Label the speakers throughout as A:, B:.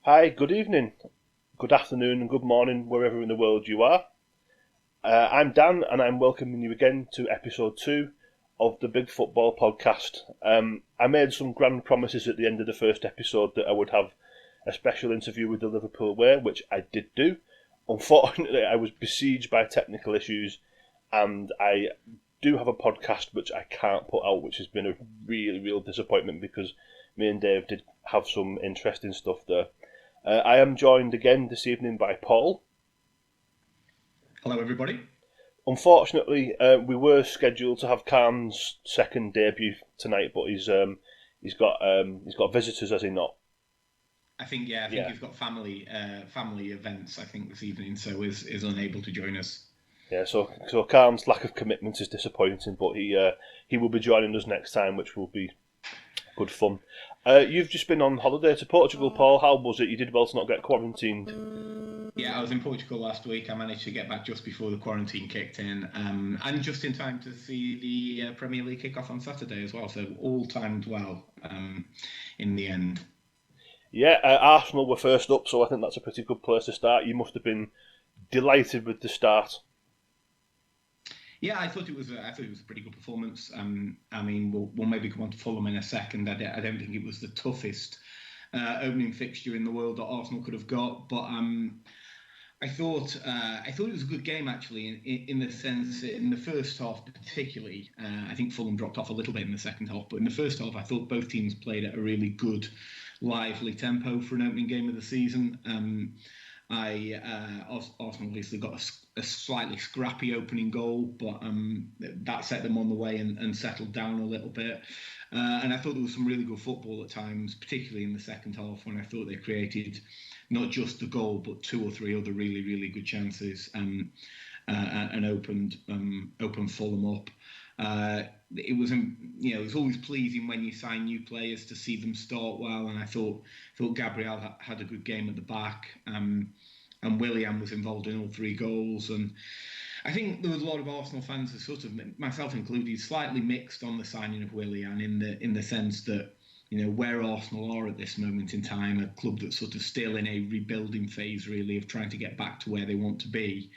A: Hi, good evening, good afternoon, and good morning, wherever in the world you are. I'm Dan, and I'm welcoming you again to episode 2 of the Big Football Podcast. I made some grand promises at the end of the first episode that I would have a special interview with the Liverpool way, which I did do. Unfortunately, I was besieged by technical issues, and I do have a podcast which I can't put out, which has been a really, real disappointment because me and Dave did have some interesting stuff there. I am joined again this evening by Paul.
B: Hello, everybody.
A: Unfortunately, we were scheduled to have Kaan's second debut tonight, but he's got visitors, has he not?
B: I think he's got family events. I think this evening, so is unable to join us.
A: Yeah. So Kaan's lack of commitment is disappointing, but he will be joining us next time, which will be good fun. You've just been on holiday to Portugal, Paul. How was it? You did well to not get quarantined.
B: Yeah, I was in Portugal last week. I managed to get back just before the quarantine kicked in, and just in time to see the Premier League kick off on Saturday as well. So all timed well in the end.
A: Yeah, Arsenal were first up, so I think that's a pretty good place to start. You must have been delighted with the start.
B: Yeah, I thought it was a pretty good performance. I mean, we'll maybe come on to Fulham in a second. I don't think it was the toughest opening fixture in the world that Arsenal could have got, but I thought it was a good game actually in the sense that in the first half particularly. I think Fulham dropped off a little bit in the second half, but in the first half I thought both teams played at a really good, lively tempo for an opening game of the season. Arsenal obviously got a slightly scrappy opening goal, but that set them on the way and settled down a little bit. And I thought there was some really good football at times, particularly in the second half when I thought they created not just the goal but two or three other really really good chances and opened Fulham up. It was always pleasing when you sign new players to see them start well, and I thought Gabriel had a good game at the back, and Willian was involved in all three goals, and I think there was a lot of Arsenal fans, sort of myself included, slightly mixed on the signing of Willian in the sense that where Arsenal are at this moment in time, a club that's sort of still in a rebuilding phase really of trying to get back to where they want to be.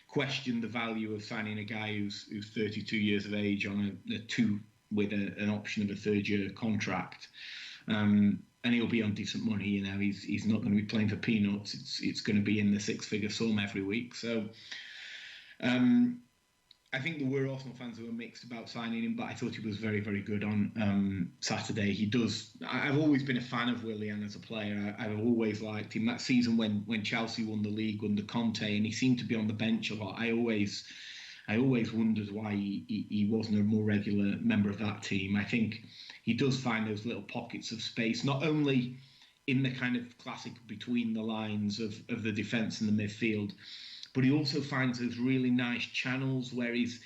B: Question the value of signing a guy who's 32 years of age on a two with an option of a third-year contract, and he'll be on decent money. He's not going to be playing for peanuts. It's going to be in the six-figure sum every week. So I think there were Arsenal fans who were mixed about signing him, but I thought he was very, very good on Saturday. I've always been a fan of Willian as a player. I've always liked him. That season when Chelsea won the league under Conte and he seemed to be on the bench a lot, I always wondered why he wasn't a more regular member of that team. I think he does find those little pockets of space, not only in the kind of classic between the lines of the defence and the midfield, but he also finds those really nice channels where he's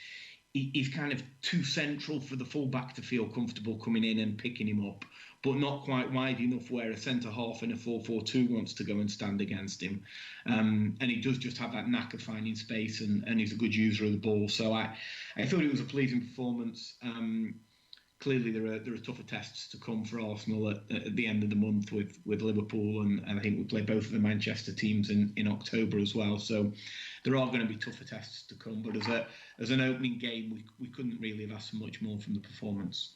B: kind of too central for the fullback to feel comfortable coming in and picking him up, but not quite wide enough where a centre-half in a 4-4-2 wants to go and stand against him. And he does just have that knack of finding space, and he's a good user of the ball. So I thought it was a pleasing performance. Clearly, there are tougher tests to come for Arsenal at the end of the month with Liverpool, and I think we play both of the Manchester teams in October as well. So there are going to be tougher tests to come. But as an opening game, we couldn't really have asked much more from the performance.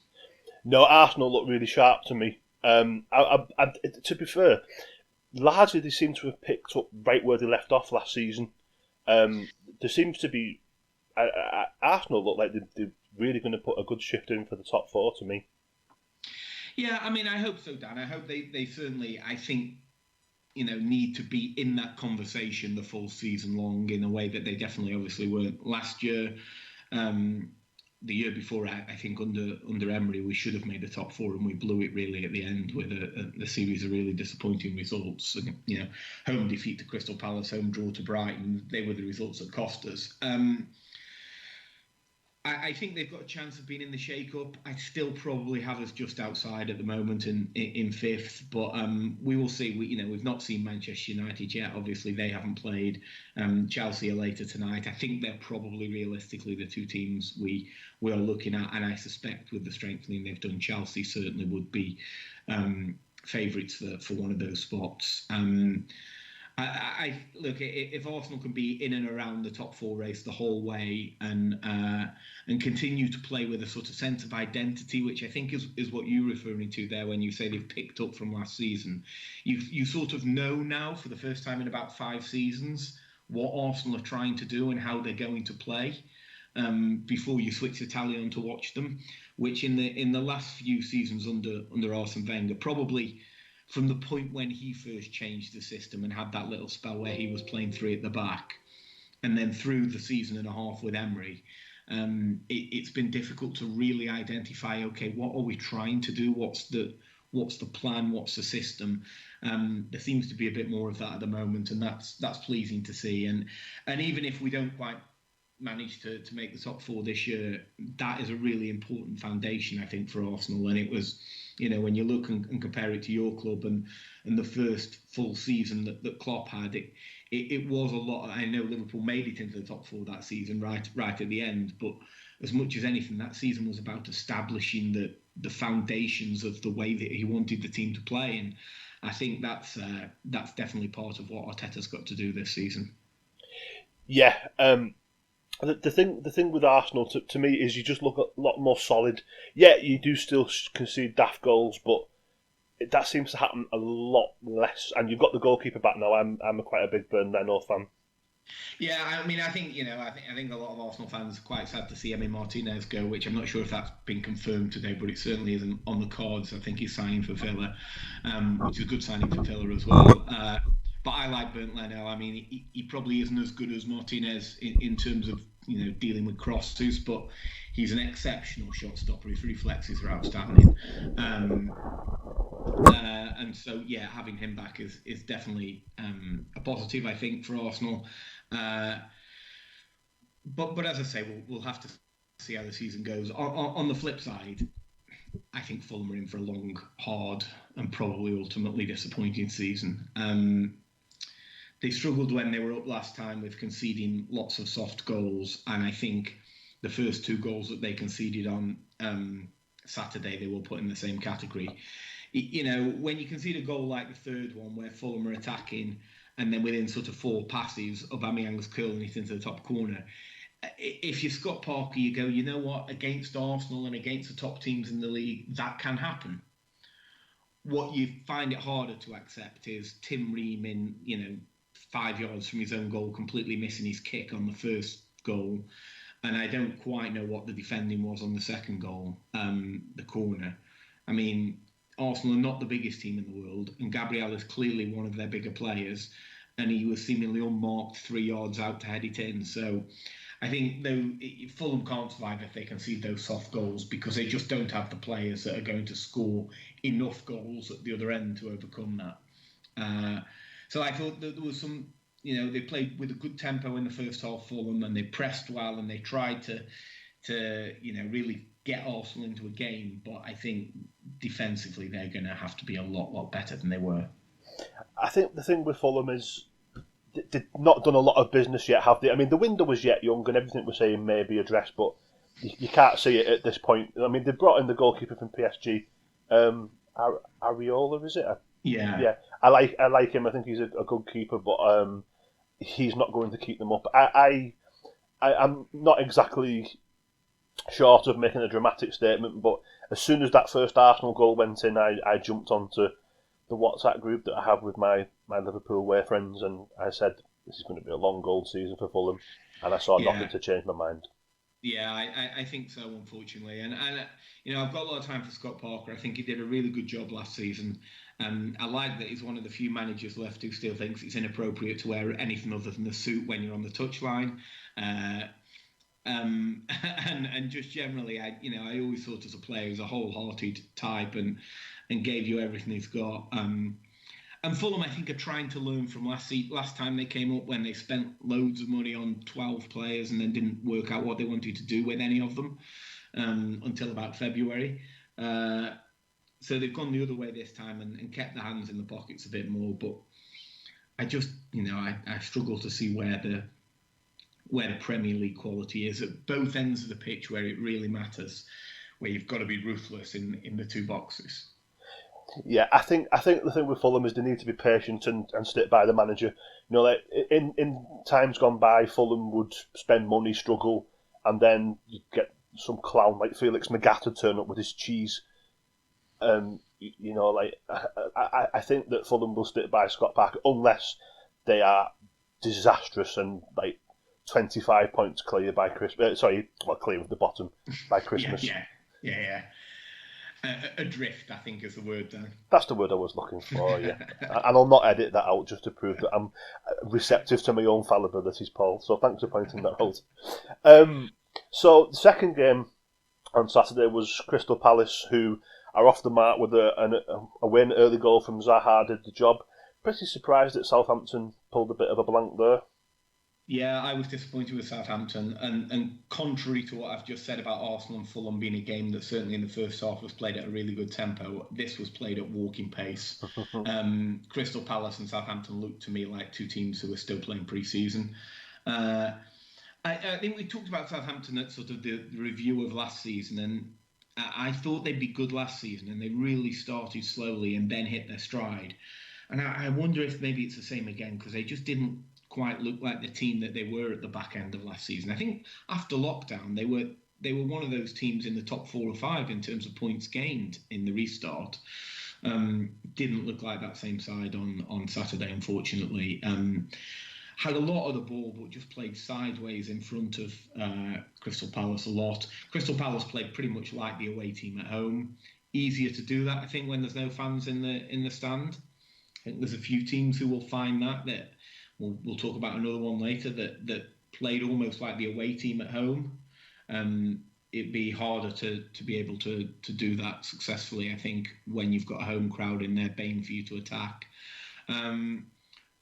A: No, Arsenal looked really sharp to me. To be fair, largely they seem to have picked up right where they left off last season. There seems to be Arsenal look like they're really going to put a good shift in for the top four to me.
B: Yeah, I mean, I hope so, Dan. I hope they certainly, I think, need to be in that conversation the full season long in a way that they definitely obviously weren't last year. The year before, I think under Emery, we should have made the top four, and we blew it really at the end with a series of really disappointing results. Home defeat to Crystal Palace, home draw to Brighton. They were the results that cost us. I think they've got a chance of being in the shake-up. I still probably have us just outside at the moment in fifth, but we will see. We've not seen Manchester United yet. Obviously, they haven't played. Chelsea are later tonight. I think they're probably realistically the two teams we are looking at, and I suspect with the strengthening they've done, Chelsea certainly would be favourites for one of those spots. I look, if Arsenal can be in and around the top four race the whole way and continue to play with a sort of sense of identity, which I think is what you're referring to there when you say they've picked up from last season. You sort of know now for the first time in about 5 seasons what Arsenal are trying to do and how they're going to play. Before you switch the tally on to watch them, which in the last few seasons under Arsene Wenger, probably from the point when he first changed the system and had that little spell where he was playing 3 at the back, and then through the season and a half with Emery, it's been difficult to really identify, okay, what are we trying to do? What's the plan? What's the system? There seems to be a bit more of that at the moment, and that's pleasing to see. And even if we don't quite managed to make the top 4 this year, that is a really important foundation, I think, for Arsenal. And it was, when you look and compare it to your club and the first full season that Klopp had, it was a lot. I know Liverpool made it into the top 4 that season, right at the end. But as much as anything, that season was about establishing the foundations of the way that he wanted the team to play. And I think that's definitely part of what Arteta's got to do this season.
A: Yeah. The thing with Arsenal to me is you just look a lot more solid. Yeah, you do still concede daft goals, but that seems to happen a lot less. And you've got the goalkeeper back now. I'm quite a big Bernd Leno fan.
B: Yeah, I mean, I think I think a lot of Arsenal fans are quite sad to see Emi Martinez go, which I'm not sure if that's been confirmed today, but it certainly isn't on the cards. I think he's signing for Villa, which is a good signing for Villa as well. But I like Bernd Leno. I mean, he probably isn't as good as Martinez in terms of dealing with crosses, but he's an exceptional shot stopper. His reflexes are outstanding. And so, yeah, having him back is definitely a positive, I think, for Arsenal. But as I say, we'll have to see how the season goes. On the flip side, I think Fulham are in for a long, hard, and probably ultimately disappointing season. They struggled when they were up last time with conceding lots of soft goals, and I think the first 2 goals that they conceded on Saturday, they will put in the same category. When you concede a goal like the third one where Fulham are attacking and then within sort of 4 passes, Aubameyang's curling it into the top corner, if you're Scott Parker, you go, you know what, against Arsenal and against the top teams in the league, that can happen. What you find it harder to accept is Tim Ream in, 5 yards from his own goal, completely missing his kick on the first goal. And I don't quite know what the defending was on the second goal, the corner. I mean, Arsenal are not the biggest team in the world, and Gabriel is clearly one of their bigger players, and he was seemingly unmarked 3 yards out to head it in. So I think Fulham can't survive if they concede those soft goals, because they just don't have the players that are going to score enough goals at the other end to overcome that. So I thought that there was some, they played with a good tempo in the first half, Fulham, and they pressed well, and they tried to really get Arsenal into a game. But I think defensively they're going to have to be a lot better than they were.
A: I think the thing with Fulham is they've not done a lot of business yet, have they? I mean, the window was yet young, and everything we're saying may be addressed, but you can't see it at this point. I mean, they brought in the goalkeeper from PSG, Areola, is it?
B: Yeah.
A: I like him. I think he's a good keeper, but he's not going to keep them up. I'm not exactly short of making a dramatic statement, but as soon as that first Arsenal goal went in, I jumped onto the WhatsApp group that I have with my Liverpool away friends, and I said this is going to be a long goal season for Fulham, and I saw nothing to change my mind.
B: Yeah, I think so, unfortunately. And I've got a lot of time for Scott Parker. I think he did a really good job last season. I like that he's one of the few managers left who still thinks it's inappropriate to wear anything other than the suit when you're on the touchline. And just generally, I always thought as a player he's a wholehearted type and gave you everything he's got. And Fulham, I think, are trying to learn from last time they came up, when they spent loads of money on 12 players and then didn't work out what they wanted to do with any of them until about February. So they've gone the other way this time and kept their hands in the pockets a bit more. But I just, I struggle to see where the Premier League quality is at both ends of the pitch, where it really matters, where you've got to be ruthless in the 2 boxes.
A: Yeah, I think the thing with Fulham is they need to be patient and stick by the manager. Like in times gone by, Fulham would spend money, struggle, and then you get some clown like Felix Magath turn up with his cheese. I think that Fulham will stick by Scott Parker unless they are disastrous and like 25 points clear by Christmas. Clear of the bottom by Christmas.
B: Yeah. Adrift, I think, is the word then.
A: That's the word I was looking for, yeah. And I'll not edit that out just to prove that I'm receptive to my own fallibilities, Paul. So thanks for pointing that out. So the second game on Saturday was Crystal Palace, who are off the mark with a win. Early goal from Zaha did the job. Pretty surprised that Southampton pulled a bit of a blank there.
B: Yeah, I was disappointed with Southampton, and contrary to what I've just said about Arsenal and Fulham being a game that certainly in the first half was played at a really good tempo, this was played at walking pace. Crystal Palace and Southampton looked to me like two teams who were still playing pre-season. I think we talked about Southampton at sort of the review of last season, and I thought they'd be good last season, and they really started slowly and then hit their stride. And I wonder if maybe it's the same again, because they just didn't quite look like the team that they were at the back end of last season. I think after lockdown, they were one of those teams in the top 4 or 5 in terms of points gained in the restart. Didn't look like that same side on Saturday, unfortunately. Had a lot of the ball, but just played sideways in front of Crystal Palace a lot. Crystal Palace played pretty much like the away team at home. Easier to do that, I think, when there's no fans in the stand. I think there's a few teams who will find that we'll talk about another one later that played almost like the away team at home. It'd be harder to be able to do that successfully, I think, when you've got a home crowd in there baying for you to attack.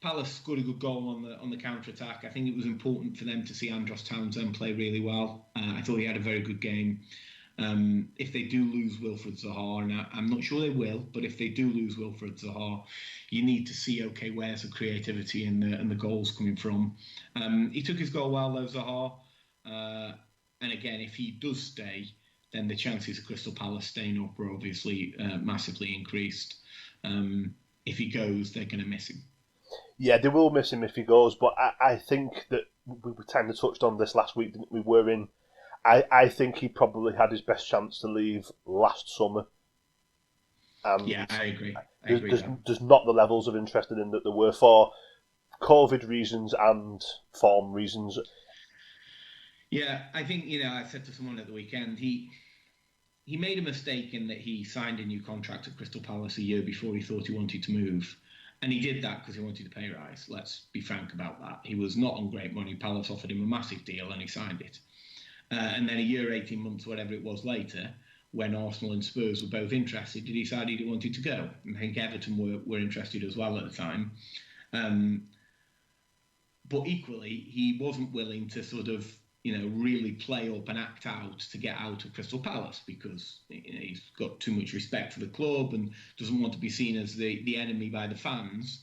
B: Palace scored a good goal on the counter attack. I think it was important for them to see Andros Townsend play really well. I thought he had a very good game. If they do lose Wilfred Zaha, and I'm not sure they will, but if they do lose Wilfred Zaha, you need to see, okay, where's the creativity and the goals coming from? He took his goal well, though, Zaha. And again, if he does stay, then the chances of Crystal Palace staying up are obviously massively increased. If he goes, they're going to miss him.
A: Yeah, they will miss him if he goes, but I think that we kind of touched on this last week, didn't we? I think he probably had his best chance to leave last summer.
B: Yeah, I agree.
A: There's not the levels of interest in him that there were for COVID reasons and form reasons.
B: Yeah, I think, I said to someone at the weekend, he made a mistake in that he signed a new contract at Crystal Palace a year before he thought he wanted to move. And he did that because he wanted a pay rise. Let's be frank about that. He was not on great money. Palace offered him a massive deal and he signed it. And then a year, 18 months, whatever it was later, when Arsenal and Spurs were both interested, he decided he wanted to go. And I think Everton were interested as well at the time. But equally, he wasn't willing to sort of, really play up and act out to get out of Crystal Palace because he's got too much respect for the club and doesn't want to be seen as the enemy by the fans.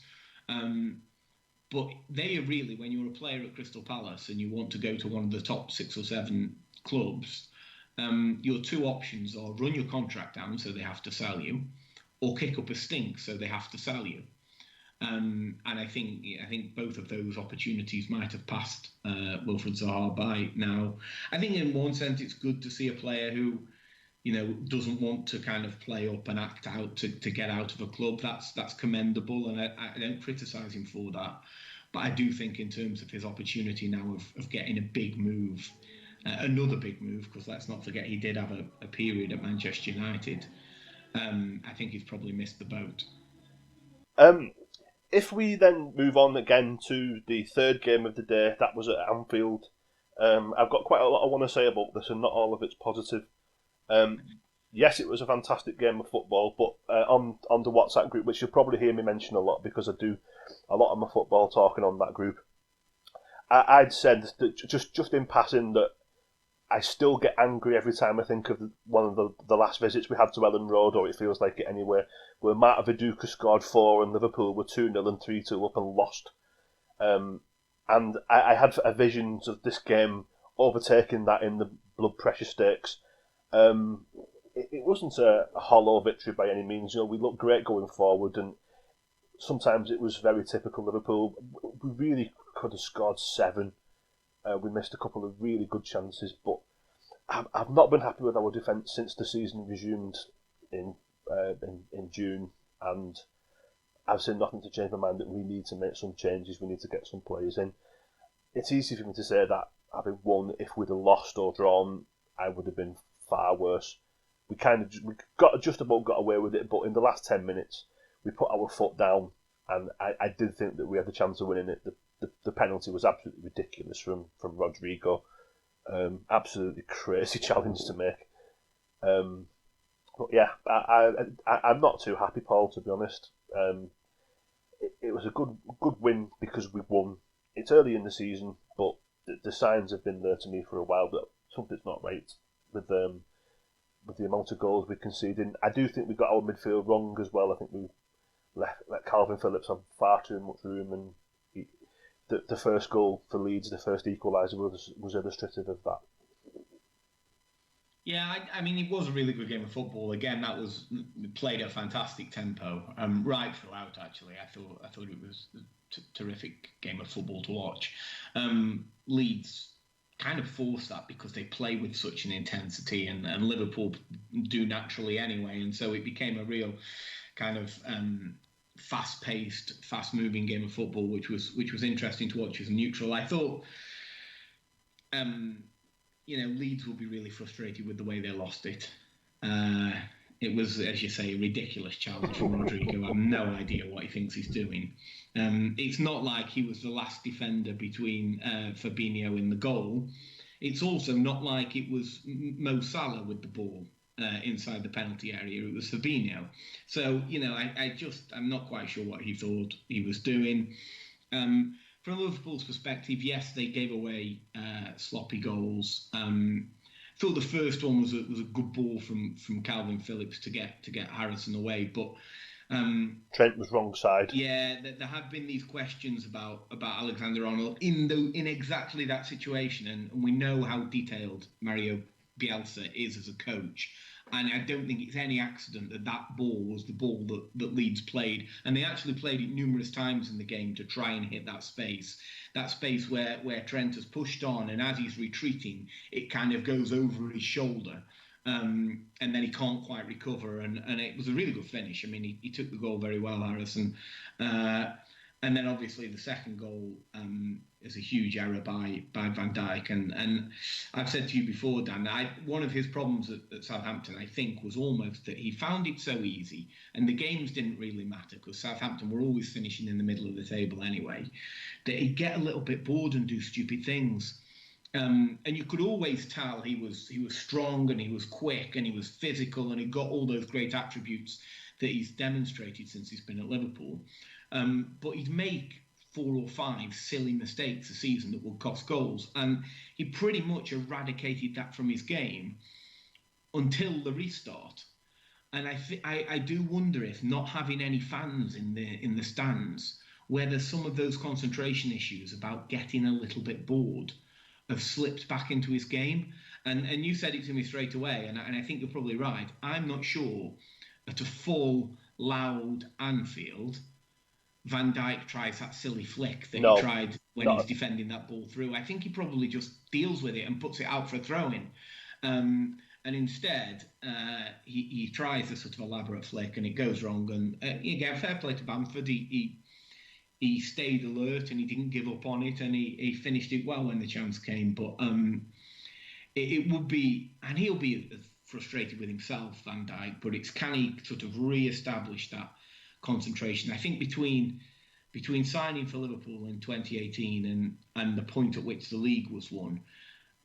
B: But they are really, when you're a player at Crystal Palace and you want to go to one of the top 6 or 7 clubs, your two options are run your contract down so they have to sell you, or kick up a stink so they have to sell you. And I think both of those opportunities might have passed Wilfred Zaha by now. I think in one sense it's good to see a player who, doesn't want to kind of play up and act out to get out of a club. That's commendable, and I don't criticise him for that. But I do think in terms of his opportunity now of getting a big move, another big move, because let's not forget he did have a period at Manchester United. I think he's probably missed the boat.
A: If we then move on again to the third game of the day, that was at Anfield. I've got quite a lot I want to say about this, and not all of it's positive. Yes, it was a fantastic game of football, but on the WhatsApp group, which you'll probably hear me mention a lot because I do a lot of my football talking on that group, I'd said that just in passing that I still get angry every time I think of one of the last visits we had to Ellen Road, or it feels like it anyway, where Marta Viduka scored 4 and Liverpool were 2-0 and 3-2 up and lost. And I had visions of this game overtaking that in the blood pressure stakes. it wasn't a hollow victory by any means. We looked great going forward, and sometimes it was very typical Liverpool. We really could have scored 7. We missed a couple of really good chances, but I've not been happy with our defence since the season resumed in June, and I've seen nothing to change my mind that we need to make some changes. We need to get some players in. It's easy for me to say that having won, if we'd have lost or drawn, I would have been far worse. We just about got away with it, but in the last 10 minutes, we put our foot down, and I did think that we had the chance of winning it. The penalty was absolutely ridiculous from Rodrigo. Absolutely crazy challenge to make. But yeah, I'm not too happy, Paul, to be honest. It was a good win because we won. It's early in the season, but the signs have been there to me for a while that something's not right with the amount of goals we conceded. I do think we got our midfield wrong as well. I think we let Calvin Phillips have far too much room, and the first goal for Leeds, the first equaliser, was illustrative of that.
B: Yeah, I mean, it was a really good game of football. Again, that was played at a fantastic tempo, right throughout. Actually, I thought it was a terrific game of football to watch. Leeds kind of force that because they play with such an intensity, and Liverpool do naturally anyway, and so it became a real kind of fast-paced, fast-moving game of football, which was interesting to watch as a neutral. I thought. Leeds will be really frustrated with the way they lost it. It was, as you say, a ridiculous challenge from Rodrigo. I have no idea what he thinks he's doing. It's not like he was the last defender between Fabinho and the goal. It's also not like it was Mo Salah with the ball inside the penalty area. It was Fabinho. So, I'm not quite sure what he thought he was doing. From Liverpool's perspective, yes, they gave away sloppy goals. I thought the first one was a good ball from Calvin Phillips to get Harrison away, but
A: Trent was wrong side.
B: Yeah, there have been these questions about Alexander-Arnold in exactly that situation, and we know how detailed Mario Bielsa is as a coach. And I don't think it's any accident that ball was the ball that Leeds played. And they actually played it numerous times in the game to try and hit that space where Trent has pushed on, and as he's retreating, it kind of goes over his shoulder. And then he can't quite recover. And it was a really good finish. I mean, he took the goal very well, Harrison. And then obviously the second goal is a huge error by Van Dijk. And I've said to you before, Dan, one of his problems at Southampton, I think, was almost that he found it so easy, and the games didn't really matter because Southampton were always finishing in the middle of the table anyway, that he'd get a little bit bored and do stupid things. And you could always tell he was strong, and he was quick, and he was physical, and he got all those great attributes that he's demonstrated since he's been at Liverpool. But he'd make 4 or 5 silly mistakes a season that would cost goals, and he pretty much eradicated that from his game until the restart. And I do wonder if not having any fans in the stands, whether some of those concentration issues about getting a little bit bored have slipped back into his game. And you said it to me straight away, and I think you're probably right. I'm not sure at a full, loud Anfield, Van Dijk tries that silly flick that he tried when he's defending that ball through. I think he probably just deals with it and puts it out for a throw-in. And instead, he tries a sort of elaborate flick and it goes wrong. And again, fair play to Bamford. He stayed alert and he didn't give up on it, and he finished it well when the chance came. But it would be, and he'll be frustrated with himself, Van Dijk, but it's can he sort of re-establish that concentration. I think between signing for Liverpool in 2018 and the point at which the league was won,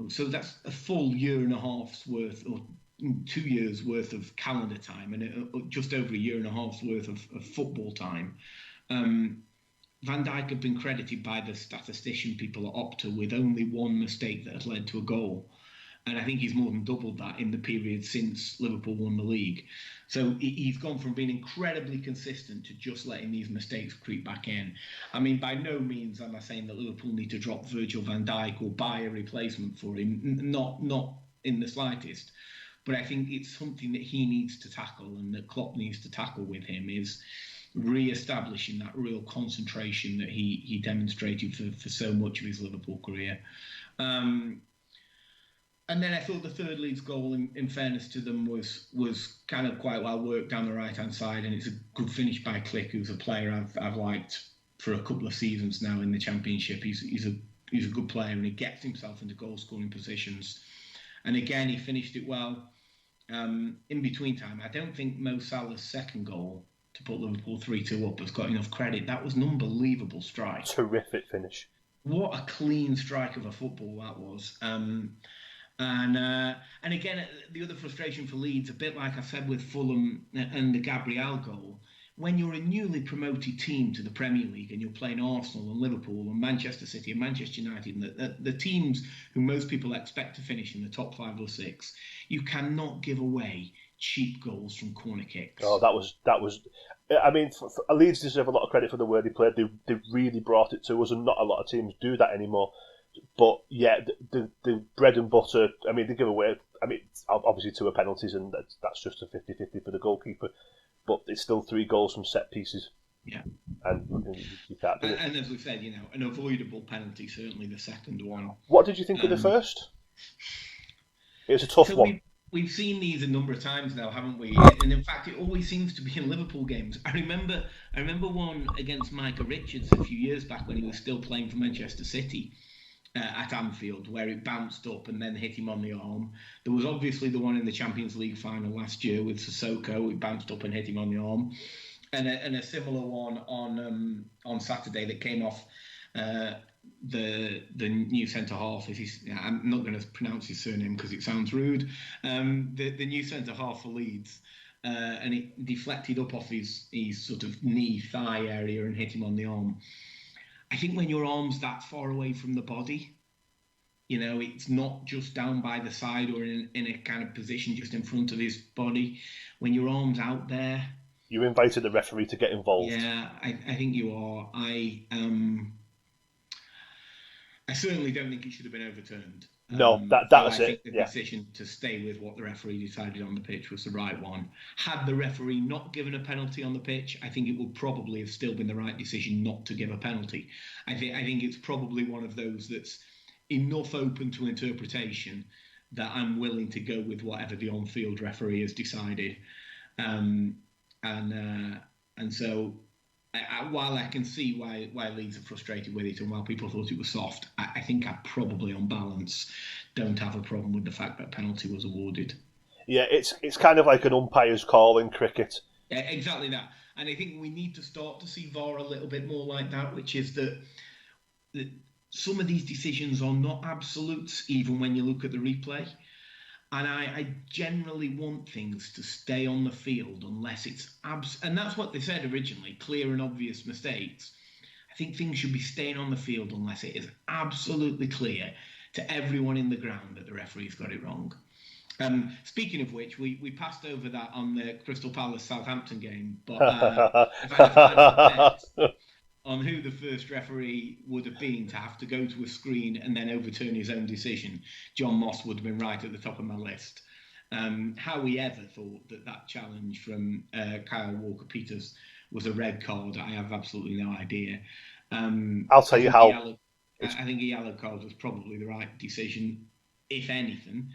B: so that's a full year and a half's worth, or 2 years worth of calendar time, and just over a year and a half's worth of football time. Van Dijk had been credited by the statistician people at Opta with only one mistake that had led to a goal. And I think he's more than doubled that in the period since Liverpool won the league. So he's gone from being incredibly consistent to just letting these mistakes creep back in. I mean, by no means am I saying that Liverpool need to drop Virgil van Dijk or buy a replacement for him. Not in the slightest. but I think it's something that he needs to tackle and that Klopp needs to tackle with him, is re-establishing that real concentration that he demonstrated for so much of his Liverpool career. And then I thought the third Leeds goal, in fairness to them, was kind of quite well worked down the right-hand side, and it's a good finish by Click, who's a player I've liked for a couple of seasons now in the Championship. He's a good player, and he gets himself into goal-scoring positions. And again, he finished it well. In between time, I don't think Mo Salah's second goal to put Liverpool 3-2 up has got enough credit. That was an unbelievable strike.
A: Terrific finish.
B: What a clean strike of a football that was. And again, the other frustration for Leeds, a bit like I said with Fulham and the Gabriel goal, when you're a newly promoted team to the Premier League and you're playing Arsenal and Liverpool and Manchester City and Manchester United, and the teams who most people expect to finish in the top 5 or 6, you cannot give away cheap goals from corner kicks.
A: Oh, that was. I mean, Leeds deserve a lot of credit for the way they played. They really brought it to us, and not a lot of teams do that anymore. But yeah, the bread and butter, I mean, they give away, I mean, obviously 2 are penalties, and that's just a 50-50 for the goalkeeper. But it's still 3 goals from set pieces.
B: Yeah.
A: And you can't do it.
B: And as we said, an avoidable penalty, certainly the second one.
A: What did you think of the first? It was a tough one.
B: We've seen these a number of times now, haven't we? And in fact, it always seems to be in Liverpool games. I remember one against Micah Richards a few years back when he was still playing for Manchester City. At Anfield, where it bounced up and then hit him on the arm. There was obviously the one in the Champions League final last year with Sissoko. It bounced up and hit him on the arm, and a similar one on Saturday that came off the new centre half. I'm not going to pronounce his surname because it sounds rude. The new centre half for Leeds. And it deflected up off his sort of knee thigh area and hit him on the arm. I think when your arm's that far away from the body, it's not just down by the side or in a kind of position just in front of his body. When your arm's out there,
A: you invited the referee to get involved.
B: Yeah, I think you are. I certainly don't think it should have been overturned.
A: No, that was it.
B: I think the decision to stay with what the referee decided on the pitch was the right one. Had the referee not given a penalty on the pitch, I think it would probably have still been the right decision not to give a penalty. I think it's probably one of those that's enough open to interpretation that I'm willing to go with whatever the on-field referee has decided. And so, while I can see why Leeds are frustrated with it and while people thought it was soft, I think I probably, on balance, don't have a problem with the fact that a penalty was awarded.
A: Yeah, it's kind of like an umpire's call in cricket.
B: Yeah, exactly that. And I think we need to start to see VAR a little bit more like that, which is that some of these decisions are not absolutes, even when you look at the replay. And I generally want things to stay on the field unless it's and that's what they said originally, clear and obvious mistakes. I think things should be staying on the field unless it is absolutely clear to everyone in the ground that the referee's got it wrong. Speaking of which, we passed over that on the Crystal Palace Southampton game, but if I had to bet on who the first referee would have been to have to go to a screen and then overturn his own decision, John Moss would have been right at the top of my list. How we ever thought that challenge from Kyle Walker-Peters was a red card, I have absolutely no idea.
A: I'll tell you how.
B: I think a yellow card was probably the right decision, if anything.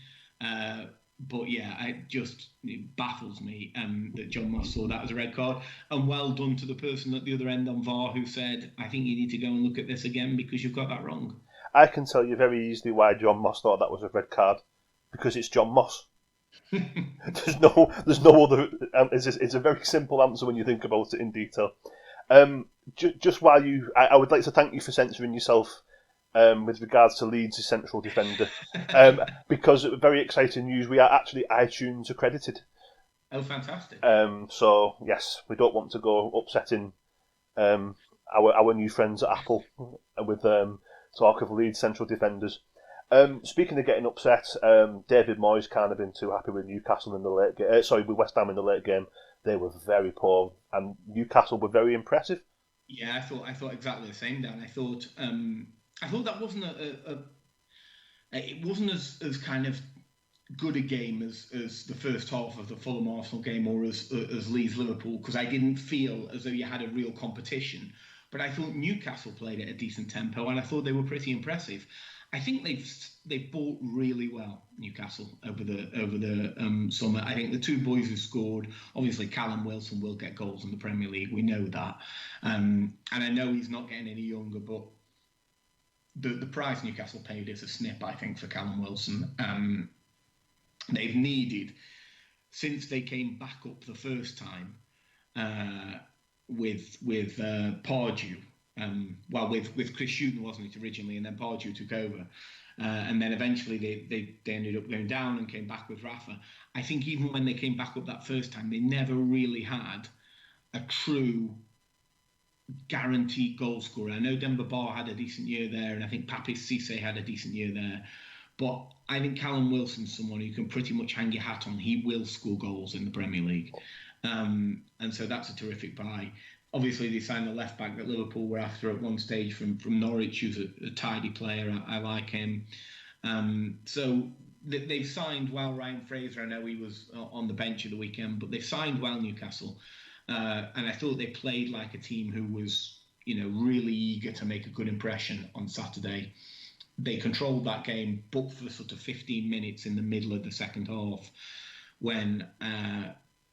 B: But yeah, it baffles me that John Moss saw that as a red card. And well done to the person at the other end on VAR who said, I think you need to go and look at this again because you've got that wrong.
A: I can tell you very easily why John Moss thought that was a red card. Because it's John Moss. There's no other... It's a very simple answer when you think about it in detail. Just while I would like to thank you for censoring yourself with regards to Leeds' central defender, because very exciting news, we are actually iTunes accredited.
B: Oh, fantastic!
A: So yes, we don't want to go upsetting our new friends at Apple with talk of Leeds central defenders. Speaking of getting upset, David Moyes can't have been too happy with Newcastle in the late game. With West Ham in the late game. They were very poor, and Newcastle were very impressive.
B: Yeah, I thought exactly the same, Dan. I thought that wasn't it wasn't as kind of good a game as the first half of the Fulham Arsenal game or as Leeds Liverpool, because I didn't feel as though you had a real competition. But I thought Newcastle played at a decent tempo, and I thought they were pretty impressive. I think they've bought really well, Newcastle, over the summer. I think the two boys who scored, obviously Callum Wilson will get goals in the Premier League. We know that, and I know he's not getting any younger, but the price Newcastle paid is a snip, I think, for Callum Wilson. They've needed, since they came back up the first time with Pardew, with Chris Hughton, wasn't it, originally, and then Pardew took over. And then eventually they ended up going down and came back with Rafa. I think even when they came back up that first time, they never really had a true guaranteed goal scorer. I know Demba Ba had a decent year there, and I think Papis Cisse had a decent year there. But I think Callum Wilson's someone who can pretty much hang your hat on. He will score goals in the Premier League. And so that's a terrific buy. Obviously, they signed the left-back that Liverpool were after at one stage from Norwich, who's a tidy player. I like him. So they've signed well. Ryan Fraser, I know he was on the bench at the weekend, but they've signed well Newcastle. And I thought they played like a team who was, really eager to make a good impression on Saturday. They controlled that game, but for sort of 15 minutes in the middle of the second half, when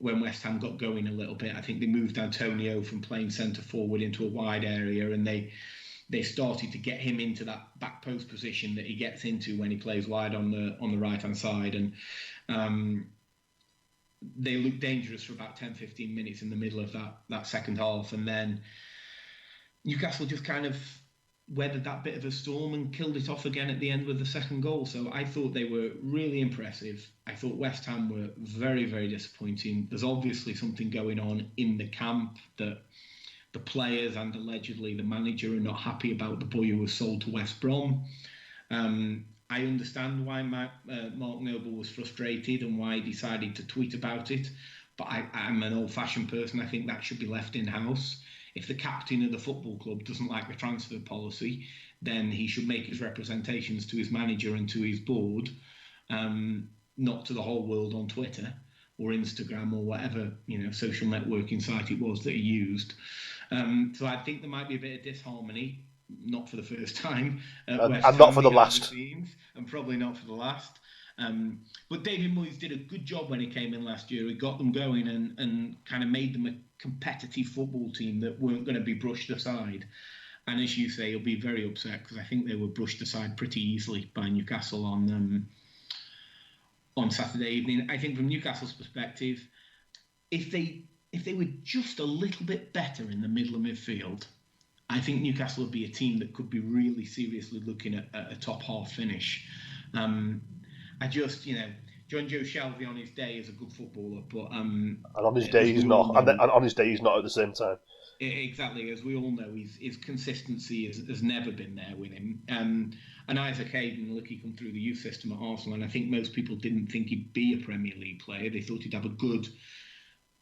B: West Ham got going a little bit. I think they moved Antonio from playing centre forward into a wide area, and they started to get him into that back post position that he gets into when he plays wide on the right hand side, and they looked dangerous for about 10-15 minutes in the middle of that second half, and then Newcastle just kind of weathered that bit of a storm and killed it off again at the end with the second goal. So I thought they were really impressive. I thought West Ham were very, very disappointing. There's obviously something going on in the camp that the players and allegedly the manager are not happy about the boy who was sold to West Brom. I understand why Mark Noble was frustrated and why he decided to tweet about it, but I'm an old-fashioned person. I think that should be left in-house. If the captain of the football club doesn't like the transfer policy, then he should make his representations to his manager and to his board, not to the whole world on Twitter or Instagram or whatever social networking site it was that he used. So I think there might be a bit of disharmony, not for the first time,
A: and not for the last,
B: and probably not for the last. But David Moyes did a good job when he came in last year. He got them going and kind of made them a competitive football team that weren't going to be brushed aside. And as you say, he'll be very upset because I think they were brushed aside pretty easily by Newcastle on Saturday evening. I think from Newcastle's perspective, if they were just a little bit better in the middle of midfield, I think Newcastle would be a team that could be really seriously looking at a top half finish. I just, John Joe Shelby on his day is a good footballer, but and
A: on his day he's not, and on his day he's not at the same time.
B: Exactly, as we all know, his consistency has never been there with him. And Isaac Hayden, look, he come through the youth system at Arsenal, and I think most people didn't think he'd be a Premier League player. They thought he'd have a good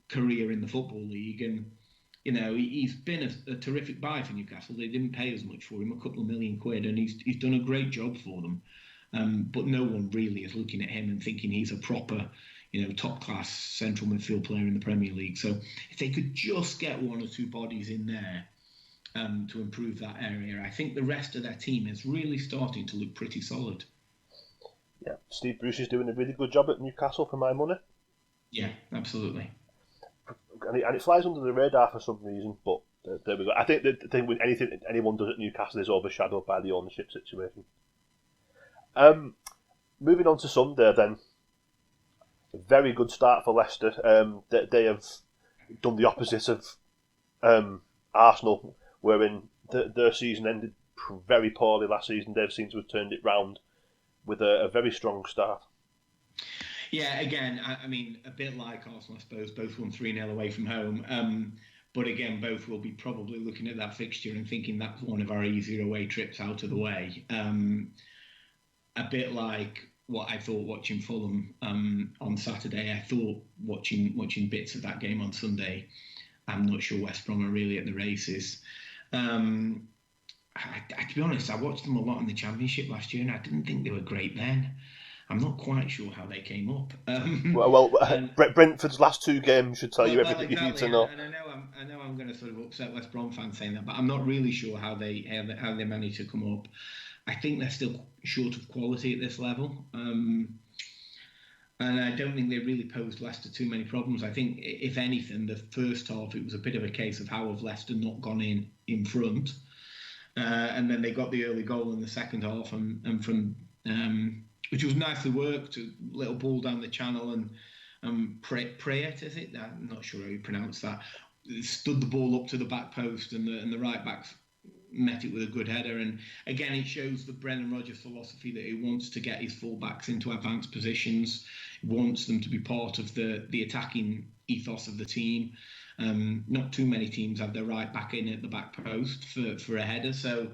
B: career in the Football League, and he's been a terrific buy for Newcastle. They didn't pay as much for him, a couple of £1 million, and he's done a great job for them. But no one really is looking at him and thinking he's a proper, top-class central midfield player in the Premier League. So if they could just get one or two bodies in there to improve that area, I think the rest of their team is really starting to look pretty solid.
A: Yeah, Steve Bruce is doing a really good job at Newcastle for my money.
B: Yeah, absolutely.
A: And it flies under the radar for some reason, but there we go. I think the thing with anything anyone does at Newcastle is overshadowed by the ownership situation. Moving on to Sunday then. A very good start for Leicester. They have done the opposite of Arsenal, wherein their season ended very poorly last season. They've seemed to have turned it round with a very strong start.
B: Yeah, again, I mean, a bit like Arsenal, I suppose, both won 3-0 away from home. But again, both will be probably looking at that fixture and thinking that's one of our easier away trips out of the way. A bit like what I thought watching Fulham on Saturday. I thought watching bits of that game on Sunday. I'm not sure West Brom are really at the races. To be honest, I watched them a lot in the Championship last year, and I didn't think they were great then. I'm not quite sure how they came up. And
A: Brentford's last 2 games should tell you
B: well,
A: everything you need
B: exactly,
A: to
B: and,
A: know.
B: and I know I'm going to sort of upset West Brom fans saying that, but I'm not really sure how they managed to come up. I think they're still short of quality at this level. And I don't think they really posed Leicester too many problems. I think, if anything, the first half, it was a bit of a case of how have Leicester not gone in front. And then they got the early goal in the second half, and from which was nicely worked, a little ball down the channel, and Prayet, is it? I'm not sure how you pronounce that. Stood the ball up to the back post, and the right backs met it with a good header. And again, it shows the Brendan Rodgers philosophy that he wants to get his fullbacks into advanced positions. He wants them to be part of the attacking ethos of the team. Not too many teams have their right back in at the back post for a header. So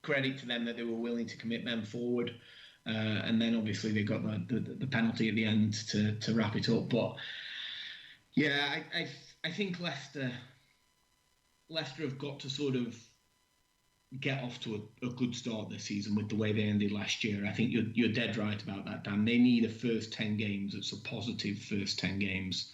B: credit to them that they were willing to commit men forward. And then obviously they got the penalty at the end to wrap it up. But yeah, I think Leicester have got to sort of get off to a good start this season with the way they ended last year. I think you're dead right about that, Dan. They need a first 10 games. It's a positive first 10 games.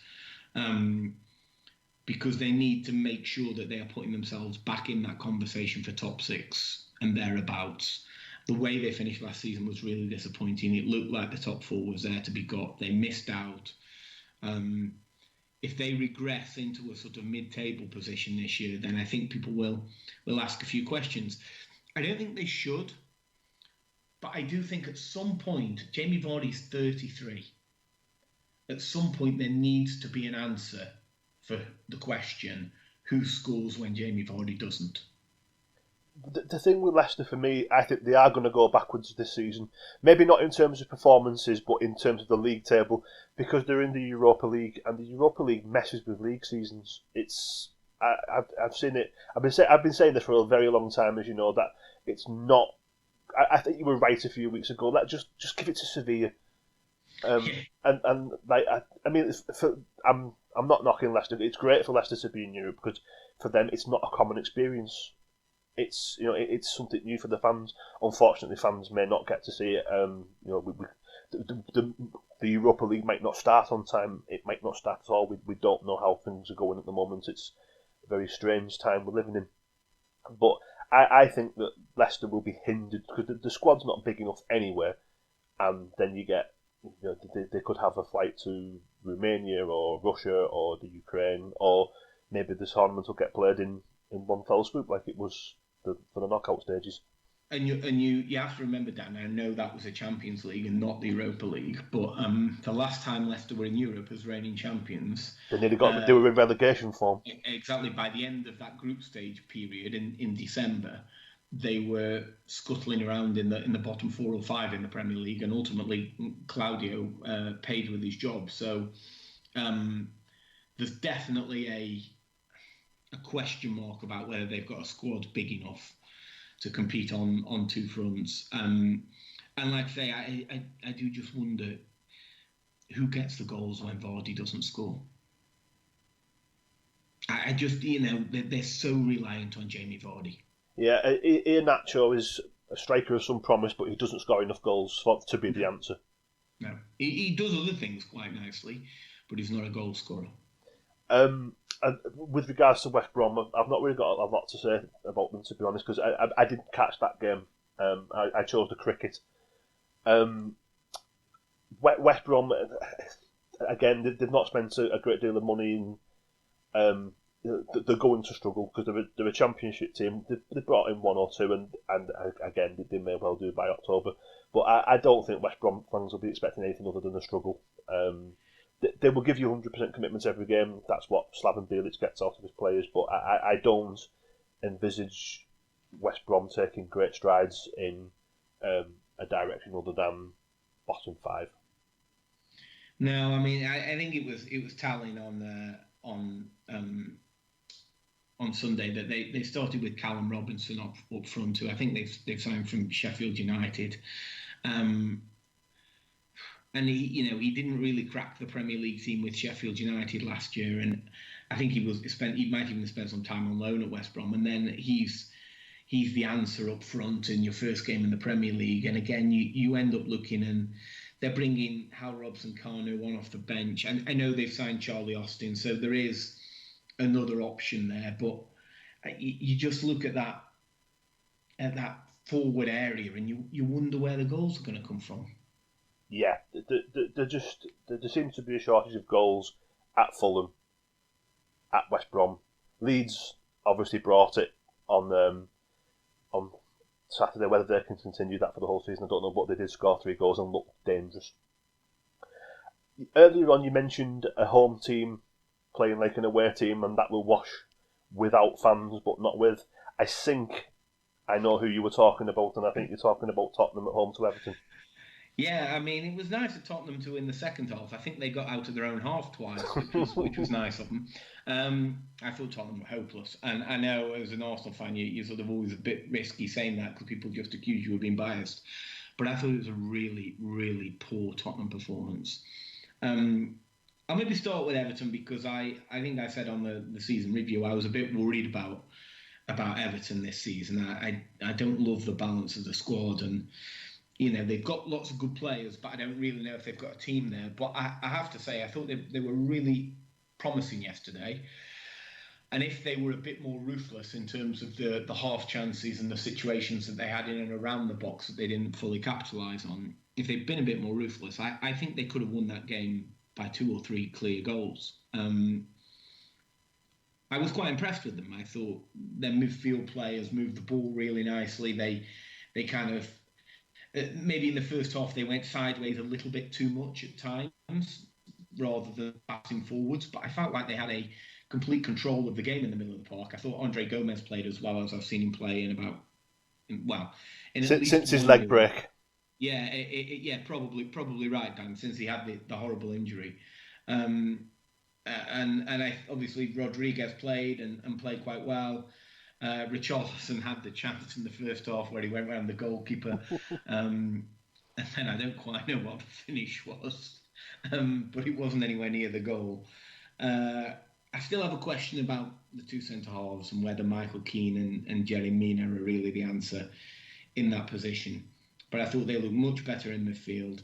B: Because they need to make sure that they are putting themselves back in that conversation for top 6 and thereabouts. The way they finished last season was really disappointing. It looked like the top 4 was there to be got. They missed out. If they regress into a sort of mid-table position this year, then I think people will ask a few questions. I don't think they should, but I do think at some point, Jamie Vardy's 33. At some point, there needs to be an answer for the question, who scores when Jamie Vardy doesn't?
A: The thing with Leicester, for me, I think they are going to go backwards this season. Maybe not in terms of performances, but in terms of the league table, because they're in the Europa League, and the Europa League messes with league seasons. I've seen it. I've been saying this for a very long time, as you know, that it's not. I think you were right a few weeks ago. That just give it to Sevilla. And like I mean, I'm not knocking Leicester. It's great for Leicester to be in Europe because for them it's not a common experience. It's it's something new for the fans. Unfortunately, fans may not get to see it. The Europa League might not start on time. It might not start at all. We don't know how things are going at the moment. It's a very strange time we're living in. But I think that Leicester will be hindered because the squad's not big enough anyway. And then you get, they could have a flight to Romania or Russia or the Ukraine, or maybe the tournament will get played in one fell swoop like it was for the knockout stages.
B: And you have to remember, Dan, I know that was a Champions League and not the Europa League, but the last time Leicester were in Europe as reigning champions,
A: They were in relegation form.
B: exactly by the end of that group stage period in December, they were scuttling around in the bottom 4 or 5 in the Premier League, and ultimately Claudio paid with his job. So there's definitely a question mark about whether they've got a squad big enough to compete on 2 fronts. And like I say, I do just wonder who gets the goals when Vardy doesn't score. I just, they're so reliant on Jamie Vardy.
A: Yeah, Iheanacho is a striker of some promise, but he doesn't score enough goals to be the answer.
B: No, he does other things quite nicely, but he's not a goal scorer.
A: And with regards to West Brom, I've not really got a lot to say about them, to be honest, because I didn't catch that game. I chose the cricket. West Brom, again, they've not spent a great deal of money in. They're going to struggle because they're a championship team. They brought in 1 or 2, and again, they may well do by October. But I don't think West Brom fans will be expecting anything other than a struggle. They will give you 100% commitment every game. That's what Slaven Bilic gets out of his players. But I don't envisage West Brom taking great strides in a direction other than bottom 5.
B: No, I mean I think it was telling on Sunday that they started with Callum Robinson up front, who I think they've signed from Sheffield United. And he didn't really crack the Premier League team with Sheffield United last year, and I think he might even spend some time on loan at West Brom, and then he's he's the answer up front in your first game in the Premier League. And again, you end up looking, and they're bringing Hal Robson-Kanu on off the bench. And I know they've signed Charlie Austin, so there is another option there. But you just look at that forward area, and you wonder where the goals are going to come from.
A: Yeah, there seems to be a shortage of goals at Fulham, at West Brom. Leeds obviously brought it on Saturday. Whether they can continue that for the whole season, I don't know. But they did score 3 goals and looked dangerous. Earlier on, you mentioned a home team playing like an away team, and that will wash without fans, but not with. I think I know who you were talking about, and I think you're talking about Tottenham at home to Everton.
B: Yeah, I mean, it was nice of Tottenham to win the second half. I think they got out of their own half twice, which was nice of them. I thought Tottenham were hopeless. And I know as an Arsenal fan, you're sort of always a bit risky saying that because people just accuse you of being biased. But I thought it was a really, really poor Tottenham performance. I'll maybe start with Everton because I think I said on the season review I was a bit worried about Everton this season. I don't love the balance of the squad, and they've got lots of good players, but I don't really know if they've got a team there. But I have to say I thought they were really promising yesterday, and if they were a bit more ruthless in terms of the half chances and the situations that they had in and around the box that they didn't fully capitalise on, if they'd been a bit more ruthless, I think they could have won that game by 2 or 3 clear goals. I was quite impressed with them. I thought their midfield players moved the ball really nicely. They kind of, maybe in the first half, they went sideways a little bit too much at times rather than passing forwards. But I felt like they had a complete control of the game in the middle of the park. I thought Andre Gomez played as well as I've seen him play
A: since his leg break.
B: Yeah, probably right, Dan. Since he had the horrible injury, and I obviously Rodriguez played and played quite well. Richarlison had the chance in the first half where he went around the goalkeeper, and then I don't quite know what the finish was, but it wasn't anywhere near the goal. I still have a question about the 2 centre halves and whether Michael Keane and Jerry Mina are really the answer in that position. But I thought they looked much better in midfield.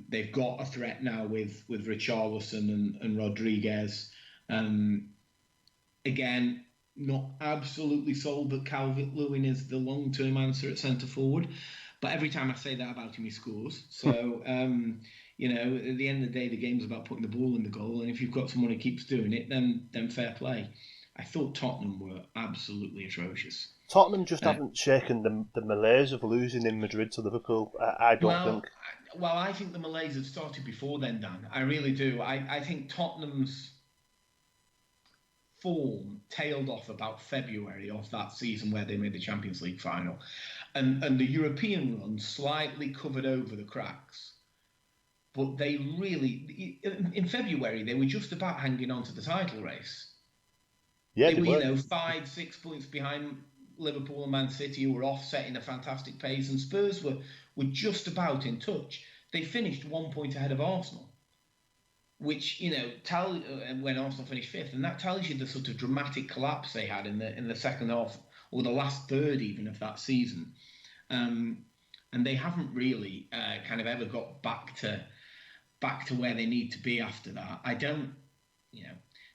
B: They've got a threat now with Richarlison and Rodriguez. Again, not absolutely sold that Calvert-Lewin is the long-term answer at centre forward. But every time I say that about him, he scores. So, at the end of the day, the game's about putting the ball in the goal. And if you've got someone who keeps doing it, then fair play. I thought Tottenham were absolutely atrocious.
A: Tottenham just haven't shaken the malaise of losing in Madrid to Liverpool. I don't think.
B: Well, I think the malaise had started before then, Dan. I really do. I think Tottenham's form tailed off about February of that season where they made the Champions League final. And the European run slightly covered over the cracks. But they really, in February, they were just about hanging on to the title race.
A: Yeah,
B: they were 5-6 points behind Liverpool and Man City, who were offsetting a fantastic pace, and Spurs were just about in touch. They finished 1 point ahead of Arsenal, which when Arsenal finished 5th, and that tells you the sort of dramatic collapse they had in the second half or the last third even of that season, and they haven't really kind of ever got back to where they need to be after that. I don't,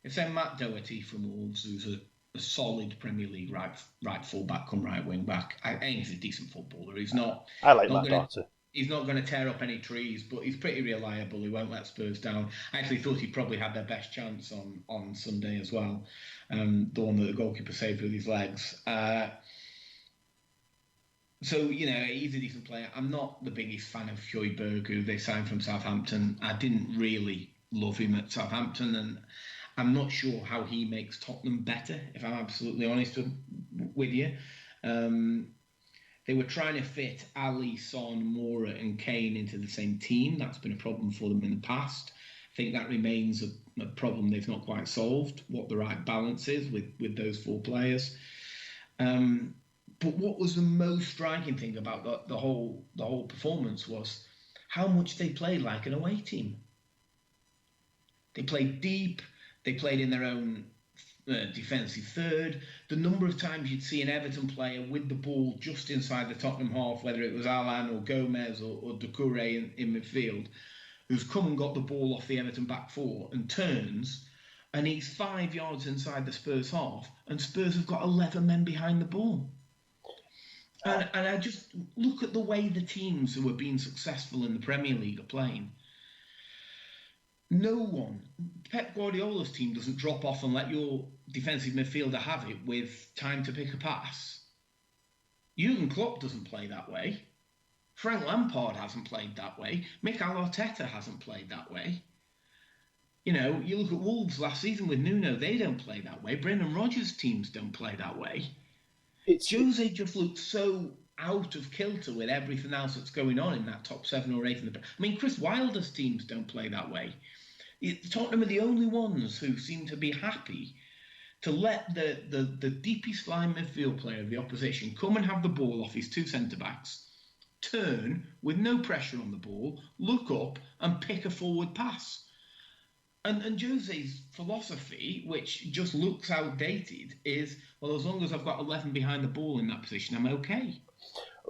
B: if they're Matt Doherty from Wolves, who's a solid Premier League right full-back, come right wing-back. I think he's a decent footballer. He's not...
A: I like Matt Doherty.
B: He's not going to tear up any trees, but he's pretty reliable. He won't let Spurs down. I actually thought he probably had their best chance on Sunday as well. The one that the goalkeeper saved with his legs. So, he's a decent player. I'm not the biggest fan of Højbjerg, who they signed from Southampton. I didn't really love him at Southampton, and I'm not sure how he makes Tottenham better, if I'm absolutely honest with you. They were trying to fit Ali, Son, Moura and Kane into the same team. That's been a problem for them in the past. I think that remains a problem they've not quite solved, what the right balance is with those 4 players. But what was the most striking thing about the whole performance was how much they played like an away team. They played deep. They played in their own defensive third. The number of times you'd see an Everton player with the ball just inside the Tottenham half, whether it was Alan or Gomez or Doucouré in midfield, who's come and got the ball off the Everton back four and turns, and he's 5 yards inside the Spurs half, and Spurs have got 11 men behind the ball. And I just look at the way the teams who are being successful in the Premier League are playing. No one, Pep Guardiola's team doesn't drop off and let your defensive midfielder have it with time to pick a pass. Jurgen Klopp doesn't play that way. Frank Lampard hasn't played that way. Mikel Arteta hasn't played that way. You know, you look at Wolves last season with Nuno, they don't play that way. Brendan Rodgers' teams don't play that way. Jose just looks so out of kilter with everything else that's going on in that top 7 or 8. I mean, Chris Wilder's teams don't play that way. Tottenham are the only ones who seem to be happy to let the deepest line midfield player of the opposition come and have the ball off his 2 centre-backs, turn with no pressure on the ball, look up and pick a forward pass. And Jose's philosophy, which just looks outdated, is, well, as long as I've got 11 behind the ball in that position, I'm okay.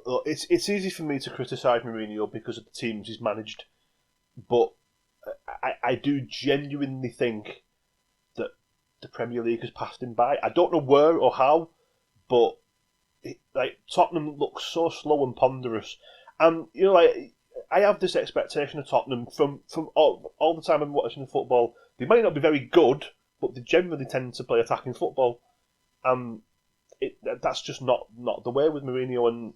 A: Well, it's easy for me to criticise Mourinho because of the teams he's managed, but I do genuinely think that the Premier League has passed him by. I don't know where or how, but Tottenham looks so slow and ponderous. And, you know, I have this expectation of Tottenham from all the time I'm watching the football. They might not be very good, but they generally tend to play attacking football. That's just not the way with Mourinho. And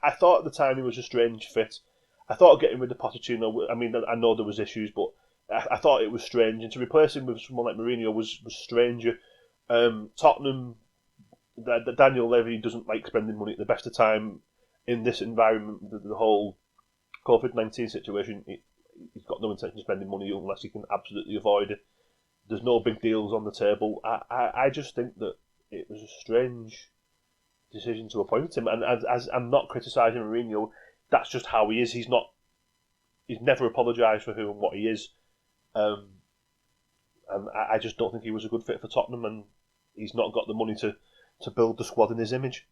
A: I thought at the time he was a strange fit. I thought getting rid of Pochettino, I mean, I know there was issues, but I thought it was strange. And to replace him with someone like Mourinho was stranger. Tottenham, Daniel Levy doesn't like spending money at the best of time in this environment, the whole COVID-19 situation. He's got no intention of spending money unless he can absolutely avoid it. There's no big deals on the table. I just think that it was a strange decision to appoint him, and as I'm not criticising Mourinho, that's just how he is. He's never apologised for who and what he is, and I just don't think he was a good fit for Tottenham, and he's not got the money to build the squad in his image.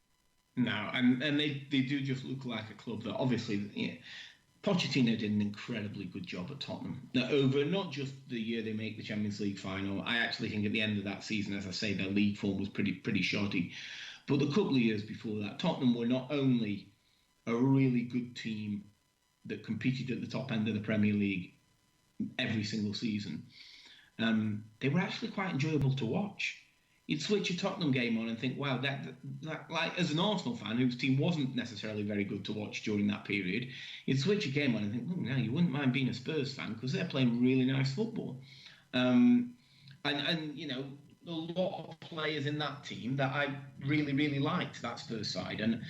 B: No, and they do just look like a club that obviously, yeah, Pochettino did an incredibly good job at Tottenham. Now, over not just the year they make the Champions League final, I actually think at the end of that season, as I say, their league form was pretty shoddy. But the couple of years before that, Tottenham were not only a really good team that competed at the top end of the Premier League every single season, they were actually quite enjoyable to watch. You'd switch a Tottenham game on and think, wow, that like as an Arsenal fan whose team wasn't necessarily very good to watch during that period, you'd switch a game on and think, no, you wouldn't mind being a Spurs fan because they're playing really nice football. And you know, a lot of players in that team that I really, really liked, that Spurs side. And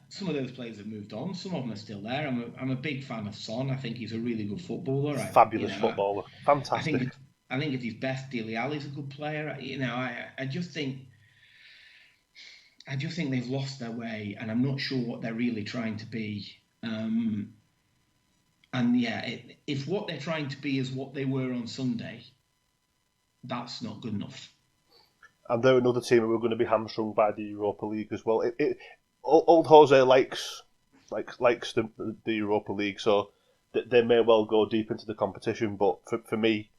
B: some of those players have moved on. Some of them are still there. I'm a big fan of Son. I think he's a really good footballer.
A: Fabulous footballer. Fantastic.
B: I think at his best, Dele Alli's a good player. You know, I just think they've lost their way, and I'm not sure what they're really trying to be. And yeah, if what they're trying to be is what they were on Sunday, that's not good enough.
A: And they're another team who are going to be hamstrung by the Europa League as well. Old Jose likes the Europa League, so they may well go deep into the competition. But for me,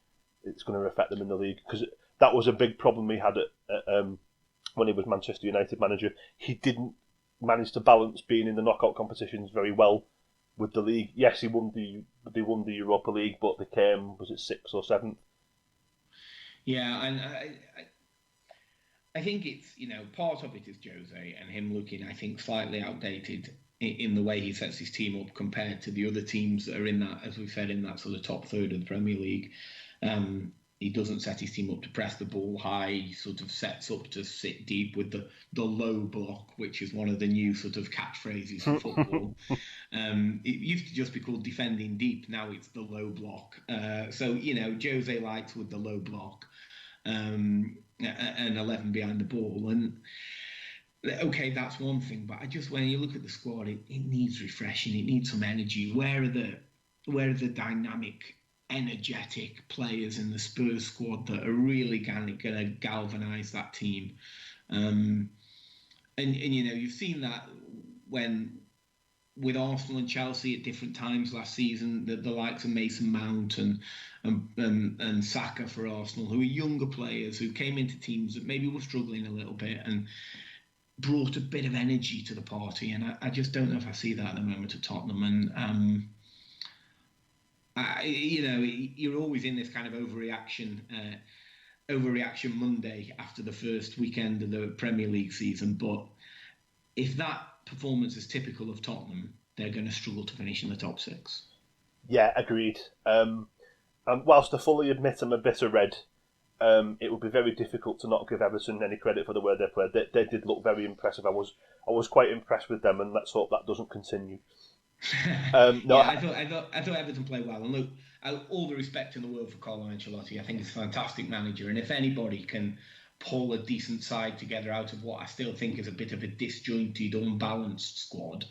A: it's going to affect them in the league because that was a big problem he had when he was Manchester United manager. He didn't manage to balance being in the knockout competitions very well with the league. Yes, they won the Europa League, but they came, was it 6th or 7th?
B: Yeah, and I think it's, you know, part of it is Jose and him looking, I think, slightly outdated in the way he sets his team up compared to the other teams that are in that, as we said, in that sort of top third of the Premier League. He doesn't set his team up to press the ball high. He sort of sets up to sit deep with the low block, which is one of the new sort of catchphrases for football. It used to just be called defending deep. Now it's the low block. So, you know, Jose likes with the low block and 11 behind the ball. And okay, that's one thing. But when you look at the squad, it needs refreshing. It needs some energy. Where are the dynamic energetic players in the Spurs squad that are really going to galvanise that team. And you've seen that when with Arsenal and Chelsea at different times last season, the likes of Mason Mount and Saka for Arsenal, who are younger players who came into teams that maybe were struggling a little bit and brought a bit of energy to the party. And I just don't know if I see that at the moment at Tottenham. And you're always in this kind of overreaction Monday after the first weekend of the Premier League season. But if that performance is typical of Tottenham, they're going to struggle to finish in the top six.
A: Yeah, agreed. And whilst I fully admit I'm a bitter red, it would be very difficult to not give Everton any credit for the way they played. They did look very impressive. I was quite impressed with them, and let's hope that doesn't continue.
B: I thought Everton played well. And look, all the respect in the world for Carlo Ancelotti. I think he's a fantastic manager, and if anybody can pull a decent side together out of what I still think is a bit of a disjointed, unbalanced squad,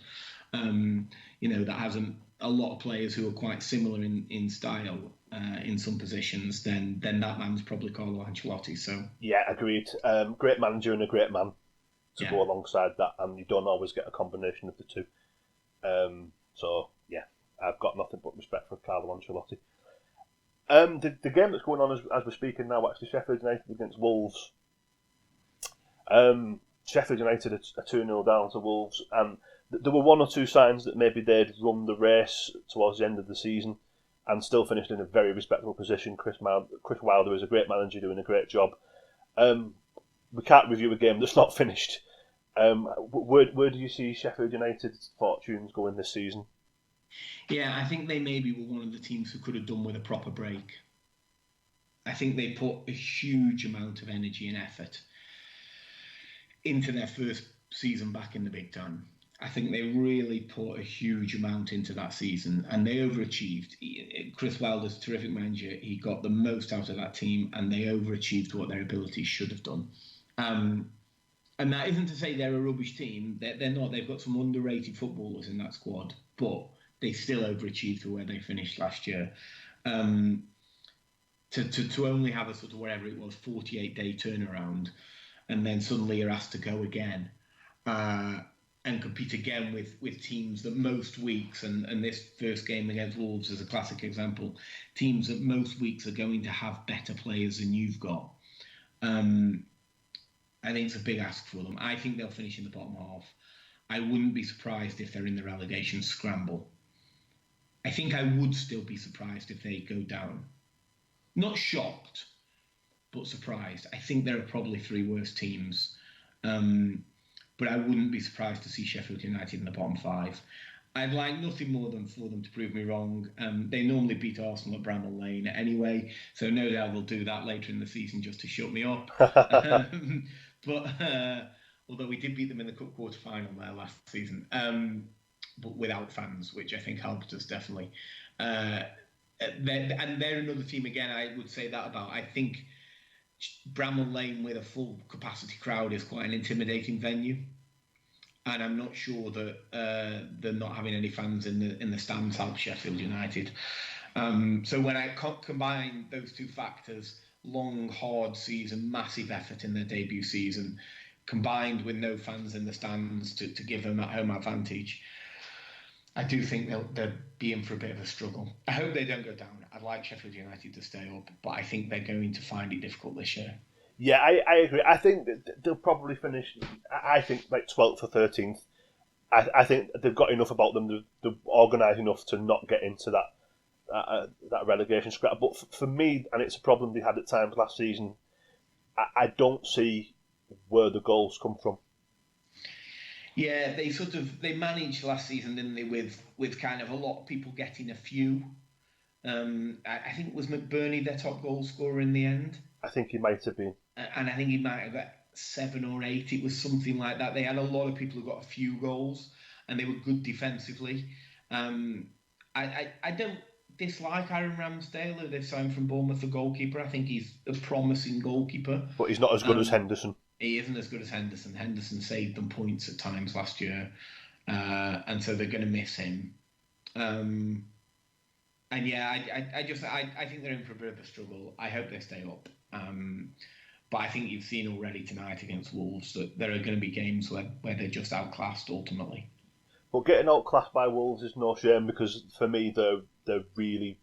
B: that has a lot of players who are quite similar in style in some positions, then that man's probably Carlo Ancelotti. So
A: yeah, agreed. Great manager and a great man to go alongside that, and you don't always get a combination of the two. So yeah, I've got nothing but respect for Carlo Ancelotti. The game that's going on as we're speaking now, actually, Sheffield United against Wolves. Sheffield United are 2-0 down to Wolves, and there were one or two signs that maybe they'd run the race towards the end of the season and still finished in a very respectable position. Chris Wilder is a great manager doing a great job. We can't review a game that's not finished. Where do you see Sheffield United's fortunes going this season?
B: Yeah, I think they maybe were one of the teams who could have done with a proper break. I think they put a huge amount of energy and effort into their first season back in the big time. I think they really put a huge amount into that season, and they overachieved. Chris Wilder's a terrific manager. He got the most out of that team, and they overachieved what their abilities should have done. And that isn't to say they're a rubbish team. They're not. They've got some underrated footballers in that squad, but they still overachieved to where they finished last year. To only have a sort of whatever it was 48-day turnaround, and then suddenly you're asked to go again and compete again with teams that most weeks, and this first game against Wolves is a classic example, teams that most weeks are going to have better players than you've got. I think it's a big ask for them. I think they'll finish in the bottom half. I wouldn't be surprised if they're in the relegation scramble. I think I would still be surprised if they go down. Not shocked, but surprised. I think there are probably three worse teams. But I wouldn't be surprised to see Sheffield United in the bottom five. I'd like nothing more than for them to prove me wrong. They normally beat Arsenal at Bramall Lane anyway, so no doubt they'll do that later in the season just to shut me up. But although we did beat them in the Cup quarter-final there last season, but without fans, which I think helped us definitely. And they're another team, again, I would say that about. I think Bramall Lane with a full capacity crowd is quite an intimidating venue. And I'm not sure that they're not having any fans in the stands help Sheffield United. So when I combine those two factors, long, hard season, massive effort in their debut season, combined with no fans in the stands to give them that home advantage, I do think they'll be in for a bit of a struggle. I hope they don't go down. I'd like Sheffield United to stay up, but I think they're going to find it difficult this year.
A: Yeah, I agree. I think that they'll probably finish, I think, like 12th or 13th. I think they've got enough about them. They're organised enough to not get into that relegation scrap. But for me, and it's a problem they had at times last season, I don't see where the goals come from.
B: Yeah, they managed last season, didn't they, with kind of a lot of people getting a few. I think it was McBurney their top goal scorer in the end.
A: I think he might have been.
B: And I think he might have got 7 or 8. It was something like that. They had a lot of people who got a few goals, and they were good defensively. I don't dislike Aaron Ramsdale, who they've signed from Bournemouth, the goalkeeper. I think he's a promising goalkeeper.
A: But he's not as good as Henderson.
B: He isn't as good as Henderson. Henderson saved them points at times last year, and so they're going to miss him. And yeah, I think they're in for a bit of a struggle. I hope they stay up. But I think you've seen already tonight against Wolves that there are going to be games where they're just outclassed ultimately.
A: But getting outclassed by Wolves is no shame, because for me they're really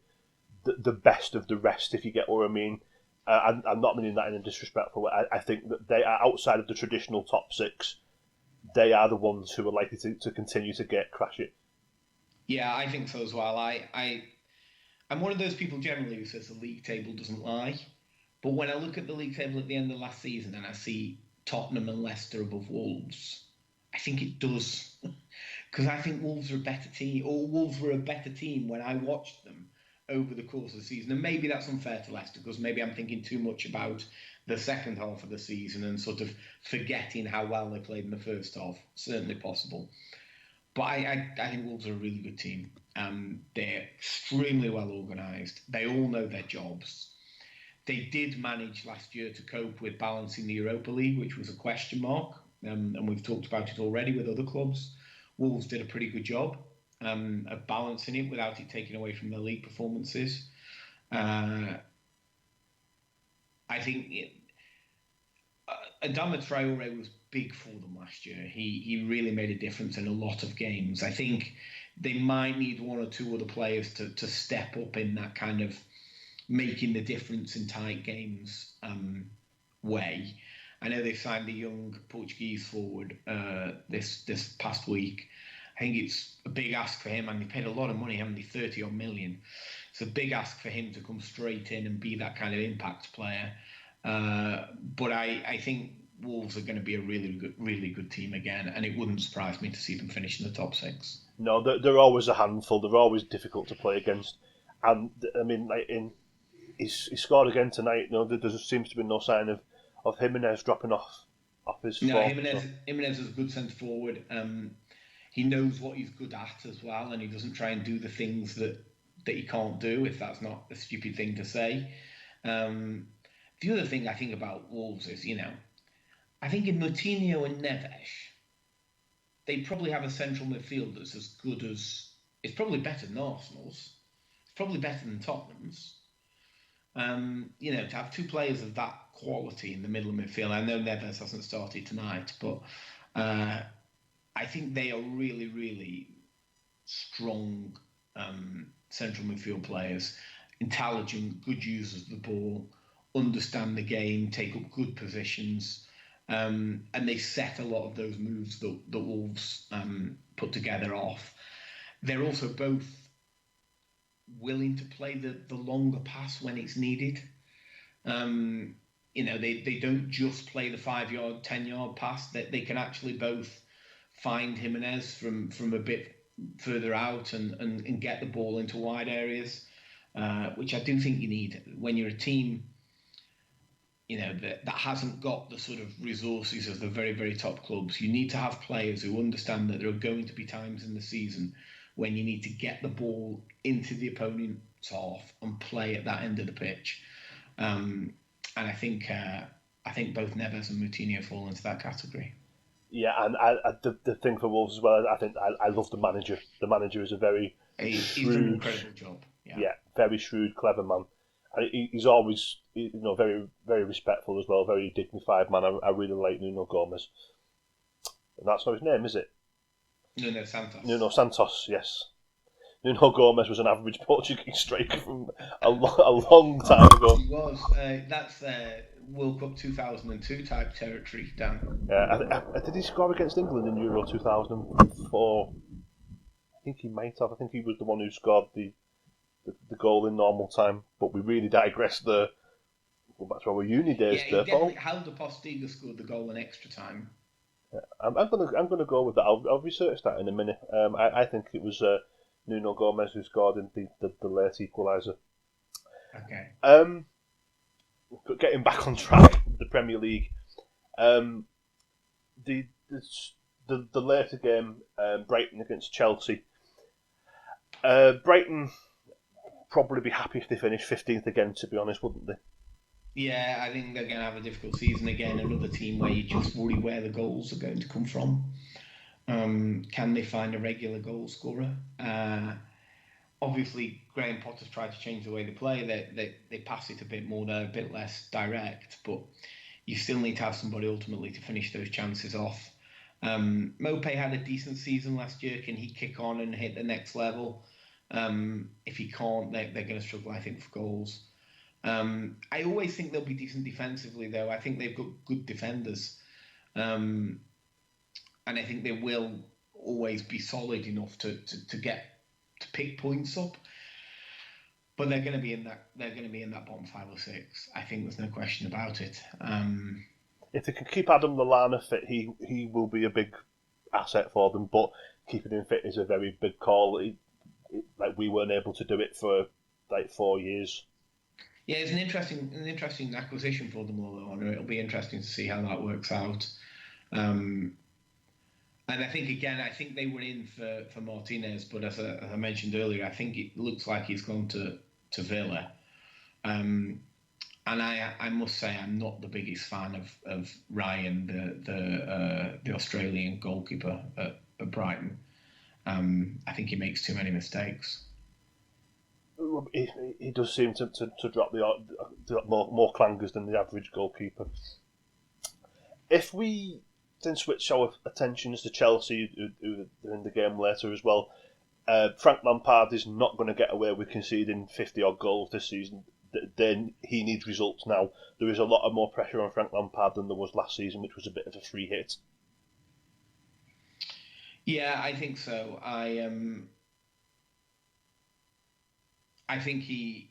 A: the best of the rest, if you get what I mean. I'm not meaning that in a disrespectful way. I think that they are outside of the traditional top six. They are the ones who are likely to continue to crash it.
B: Yeah, I think so as well. I'm one of those people generally who says the league table doesn't lie. But when I look at the league table at the end of last season and I see Tottenham and Leicester above Wolves, I think it does. Because I think Wolves are a better team, or Wolves were a better team when I watched them over the course of the season. And maybe that's unfair to Leicester, because maybe I'm thinking too much about the second half of the season and sort of forgetting how well they played in the first half. Certainly possible. But I think Wolves are a really good team. They're extremely well organised. They all know their jobs. They did manage last year to cope with balancing the Europa League, which was a question mark. And we've talked about it already with other clubs. Wolves did a pretty good job of balancing it without it taking away from their league performances. I think Adama Traore was big for them last year. He really made a difference in a lot of games. I think they might need one or two other players to step up in that kind of making the difference in tight games way. I know they signed a young Portuguese forward this past week. I think it's a big ask for him, and they paid a lot of money, haven't they? 30 odd million. It's a big ask for him to come straight in and be that kind of impact player. But I think Wolves are going to be a really good team again, and it wouldn't surprise me to see them finish in the top six.
A: No, they're always a handful. They're always difficult to play against, and I mean, he scored again tonight. No, there seems to be no sign of Jimenez dropping off his
B: No,
A: form.
B: Jimenez is a good centre forward. He knows what he's good at as well, and he doesn't try and do the things that he can't do, if that's not a stupid thing to say. The other thing I think about Wolves is, I think in Moutinho and Neves, they probably have a central midfield that's as good as. It's probably better than Arsenal's. It's probably better than Tottenham's. To have two players of that quality in the middle of midfield. I know Neves hasn't started tonight, but I think they are really, really strong central midfield players, intelligent, good users of the ball, understand the game, take up good positions, and they set a lot of those moves that the Wolves put together off. They're also both willing to play the longer pass when it's needed. They don't just play the 5 yard, 10 yard pass. They can actually both find Jimenez from a bit further out and get the ball into wide areas, which I do think you need when you're a team, that hasn't got the sort of resources of the very, very top clubs. You need to have players who understand that there are going to be times in the season when you need to get the ball into the opponent's half and play at that end of the pitch. And I think both Neves and Moutinho fall into that category.
A: Yeah, and the thing for Wolves as well, I think I love the manager. The manager is a very
B: he's done an incredible job.
A: Yeah, very shrewd, clever man. And he's always, very, very respectful as well, very dignified man. I really like Nuno Gomez. And that's not his name, is it?
B: Nuno Santos.
A: Nuno Santos, yes. Nuno Gomez was an average Portuguese striker from a long time ago.
B: He was. That's World Cup 2002 type territory, Dan.
A: Did he score against England in Euro 2004? I think he might have. I think he was the one who scored the goal in normal time. But we really digressed there. Go back to our uni days.
B: Yeah, he definitely. Helder Postiga scored the goal in extra time.
A: Yeah, I'm gonna go with that. I'll research that in a minute. I think it was Nuno Gomez who scored in the late equaliser.
B: Okay.
A: But getting back on track, the Premier League. The later game, Brighton against Chelsea. Brighton probably be happy if they finish 15th again, to be honest, wouldn't they?
B: Yeah, I think they're going to have a difficult season again. Another team where you just worry where the goals are going to come from. Can they find a regular goal scorer? obviously Graham Potter's tried to change the way they play. They pass it a bit more. They're a bit less direct, but you still need to have somebody ultimately to finish those chances off. Mopé had a decent season last year. Can he kick on and hit the next level? If he can't, they're going to struggle, I think, for goals. I always think they'll be decent defensively, though. I think they've got good defenders. And I think they will always be solid enough to pick points up. But they're going to be in that. They're going to be in that bottom 5 or 6. I think there's no question about it.
A: If they can keep Adam Lallana fit, he will be a big asset for them. But keeping him fit is a very big call. Like we weren't able to do it for like 4 years.
B: Yeah, it's an interesting acquisition for them all. It'll be interesting to see how that works out. And I think they were in for Martinez, but as I mentioned earlier, I think it looks like he's gone to Villa. And I must say I'm not the biggest fan of Ryan, the Australian goalkeeper at Brighton. I think he makes too many mistakes.
A: He does seem to drop more clangers than the average goalkeeper. If we then switch our attentions to Chelsea, who are in the game later as well, Frank Lampard is not going to get away with conceding 50-odd goals this season. Then he needs results now. There is a lot more pressure on Frank Lampard than there was last season, which was a bit of a free hit.
B: Yeah, I think so. I think he's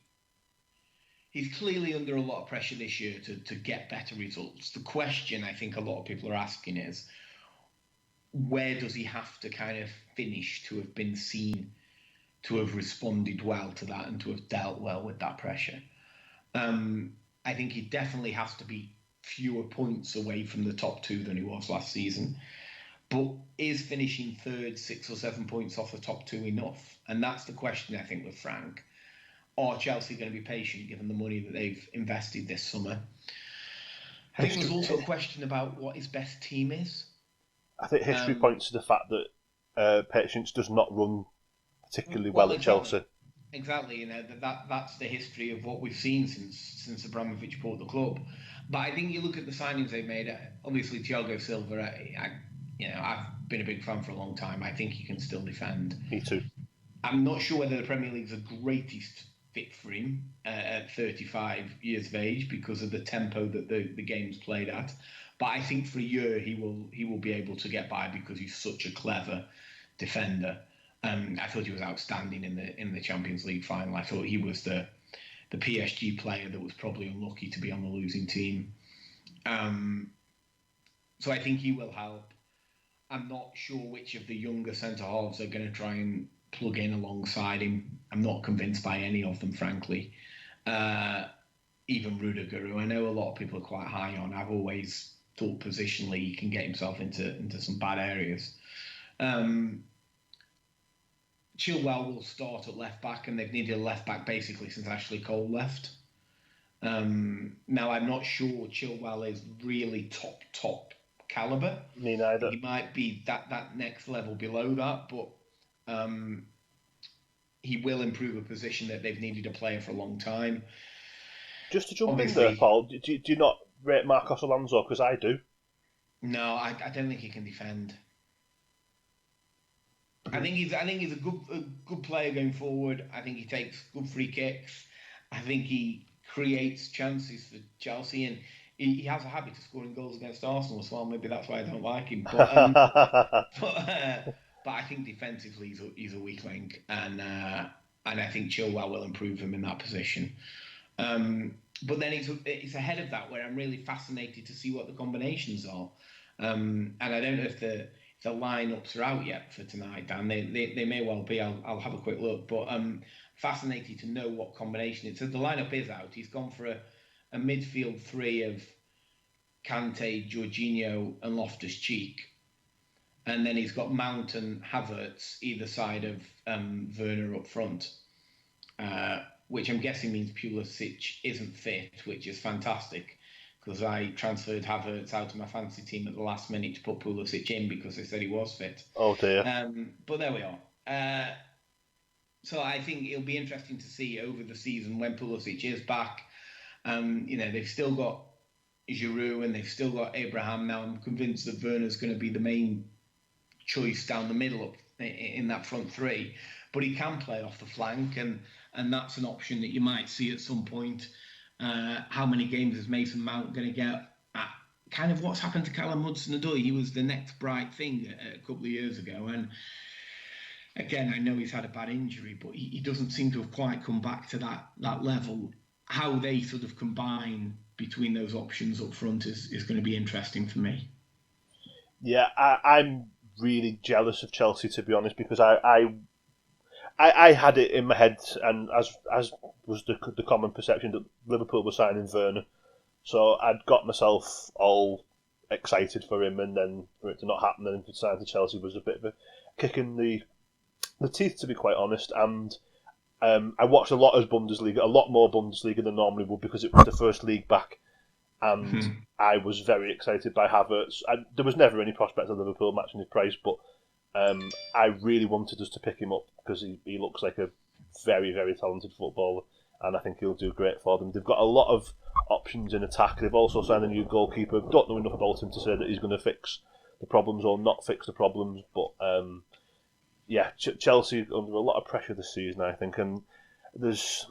B: clearly under a lot of pressure this year to get better results. The question I think a lot of people are asking is, where does he have to kind of finish to have been seen to have responded well to that and to have dealt well with that pressure? I think he definitely has to be fewer points away from the top 2 than he was last season. But is finishing third, 6 or 7 points off the top 2 enough? And that's the question, I think, with Frank. Are Chelsea going to be patient given the money that they've invested this summer? I think there's also a question about what his best team is.
A: I think history points to the fact that patience does not run particularly well at Chelsea.
B: Exactly, that's the history of what we've seen since Abramovich bought the club. But I think you look at the signings they've made. Obviously, Thiago Silva. I've been a big fan for a long time. I think he can still defend.
A: Me too.
B: I'm not sure whether the Premier League's the greatest fit for him at 35 years of age because of the tempo that the game's played at. But I think for a year he will be able to get by because he's such a clever defender. I thought he was outstanding in the Champions League final. I thought he was the PSG player that was probably unlucky to be on the losing team. So I think he will help. I'm not sure which of the younger centre-halves are going to try and plug in alongside him. I'm not convinced by any of them, frankly. Even Rudiger, who I know a lot of people are quite high on. I've always thought positionally he can get himself into some bad areas. Chilwell will start at left back, and they've needed a left back basically since Ashley Cole left. Now I'm not sure Chilwell is really top caliber.
A: Me neither.
B: He might be that next level below that, but he will improve a position that they've needed a player for a long time.
A: Just to jump in there, Paul, do you not rate Marcos Alonso? Because I do.
B: No, I don't think he can defend. I think he's a good player going forward. I think he takes good free kicks. I think he creates chances for Chelsea, and he has a habit of scoring goals against Arsenal as well. Maybe that's why I don't like him. But I think defensively he's a weak link, and I think Chilwell will improve him in that position. But then it's ahead of that where I'm really fascinated to see what the combinations are. And I don't know if the lineups are out yet for tonight, Dan. They may well be. I'll have a quick look. But I'm fascinated to know what combination it is. So the lineup is out. He's gone for a midfield 3 of Kante, Jorginho and Loftus-Cheek. And then he's got Mount and Havertz either side of Werner up front. Which I'm guessing means Pulisic isn't fit, which is fantastic. Because I transferred Havertz out of my fantasy team at the last minute to put Pulisic in because they said he was fit.
A: Oh dear.
B: But there we are. So I think it'll be interesting to see over the season when Pulisic is back. They've still got Giroud and they've still got Abraham. Now I'm convinced that Werner's going to be the main choice down the middle in that front three, but he can play off the flank, and that's an option that you might see at some point. How many games is Mason Mount going to get? Kind of what's happened to Callum Hudson-Odoi. He was the next bright thing a couple of years ago, and again, I know he's had a bad injury, but he doesn't seem to have quite come back to that level. How they sort of combine between those options up front is going to be interesting for me.
A: Yeah, I'm really jealous of Chelsea, to be honest, because I had it in my head, and as was the common perception, that Liverpool were signing Werner, so I'd got myself all excited for him, and then for it to not happen and to sign to Chelsea was a bit of a kick in the teeth, to be quite honest. And I watched a lot of Bundesliga, a lot more Bundesliga than normally would, because it was the first league back, and I was very excited by Havertz. There was never any prospect of Liverpool matching his price, but I really wanted us to pick him up because he looks like a very, very talented footballer, and I think he'll do great for them. They've got a lot of options in attack. They've also signed a new goalkeeper. Don't know enough about him to say that he's going to fix the problems or not fix the problems, but Chelsea under a lot of pressure this season, I think, and there's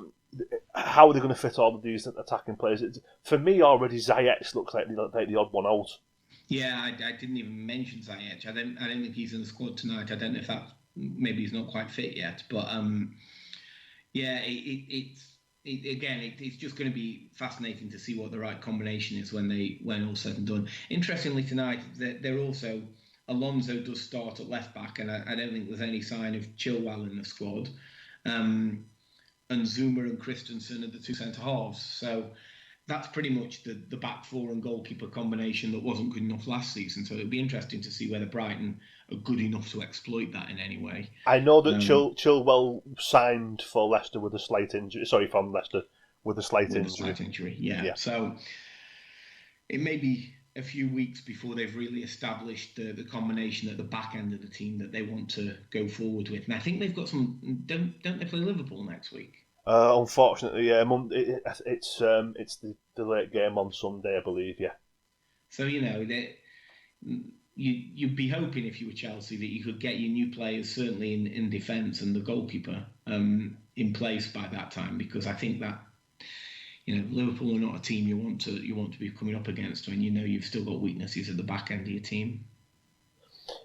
A: how are they going to fit all of these attacking players? For me, already Ziyech looks like the odd one out.
B: Yeah, I didn't even mention Ziyech. I don't think he's in the squad tonight. I don't know if that maybe he's not quite fit yet, but it's just going to be fascinating to see what the right combination is when all said and done. Interestingly, tonight they're also Alonso does start at left back, and I don't think there's any sign of Chilwell in the squad. And Zuma and Christensen are the two centre halves. So that's pretty much the back four and goalkeeper combination that wasn't good enough last season. So it'll be interesting to see whether Brighton are good enough to exploit that in any way.
A: I know that Chilwell signed for Leicester with a slight injury. Sorry, from Leicester with a slight injury.
B: Yeah. So it may be a few weeks before they've really established the combination at the back end of the team that they want to go forward with. And I think they've got some. Don't they play Liverpool next week?
A: Unfortunately, yeah, it's the late game on Sunday, I believe. Yeah.
B: So you'd be hoping if you were Chelsea that you could get your new players certainly in defence and the goalkeeper in place by that time, because I think that Liverpool are not a team you want to be coming up against when you've still got weaknesses at the back end of your team.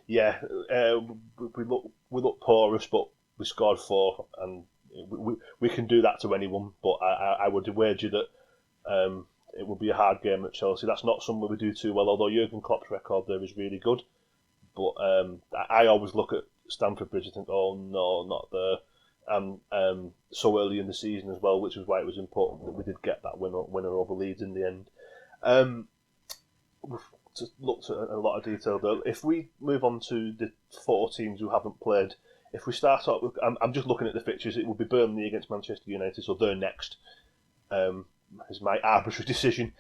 A: Yeah, we look porous, but we scored 4, and we can do that to anyone. But I would wager that it will be a hard game at Chelsea. That's not something we do too well, although Jurgen Klopp's record there is really good. But I always look at Stamford Bridge and think, oh no, not there. And so early in the season as well, which is why it was important that we did get that winner over Leeds in the end. We've just looked at a lot of detail though. If we move on to the 4 teams who haven't played, if we start off with, I'm just looking at the fixtures, it will be Burnley against Manchester United, so they're next. Is my arbitrary decision.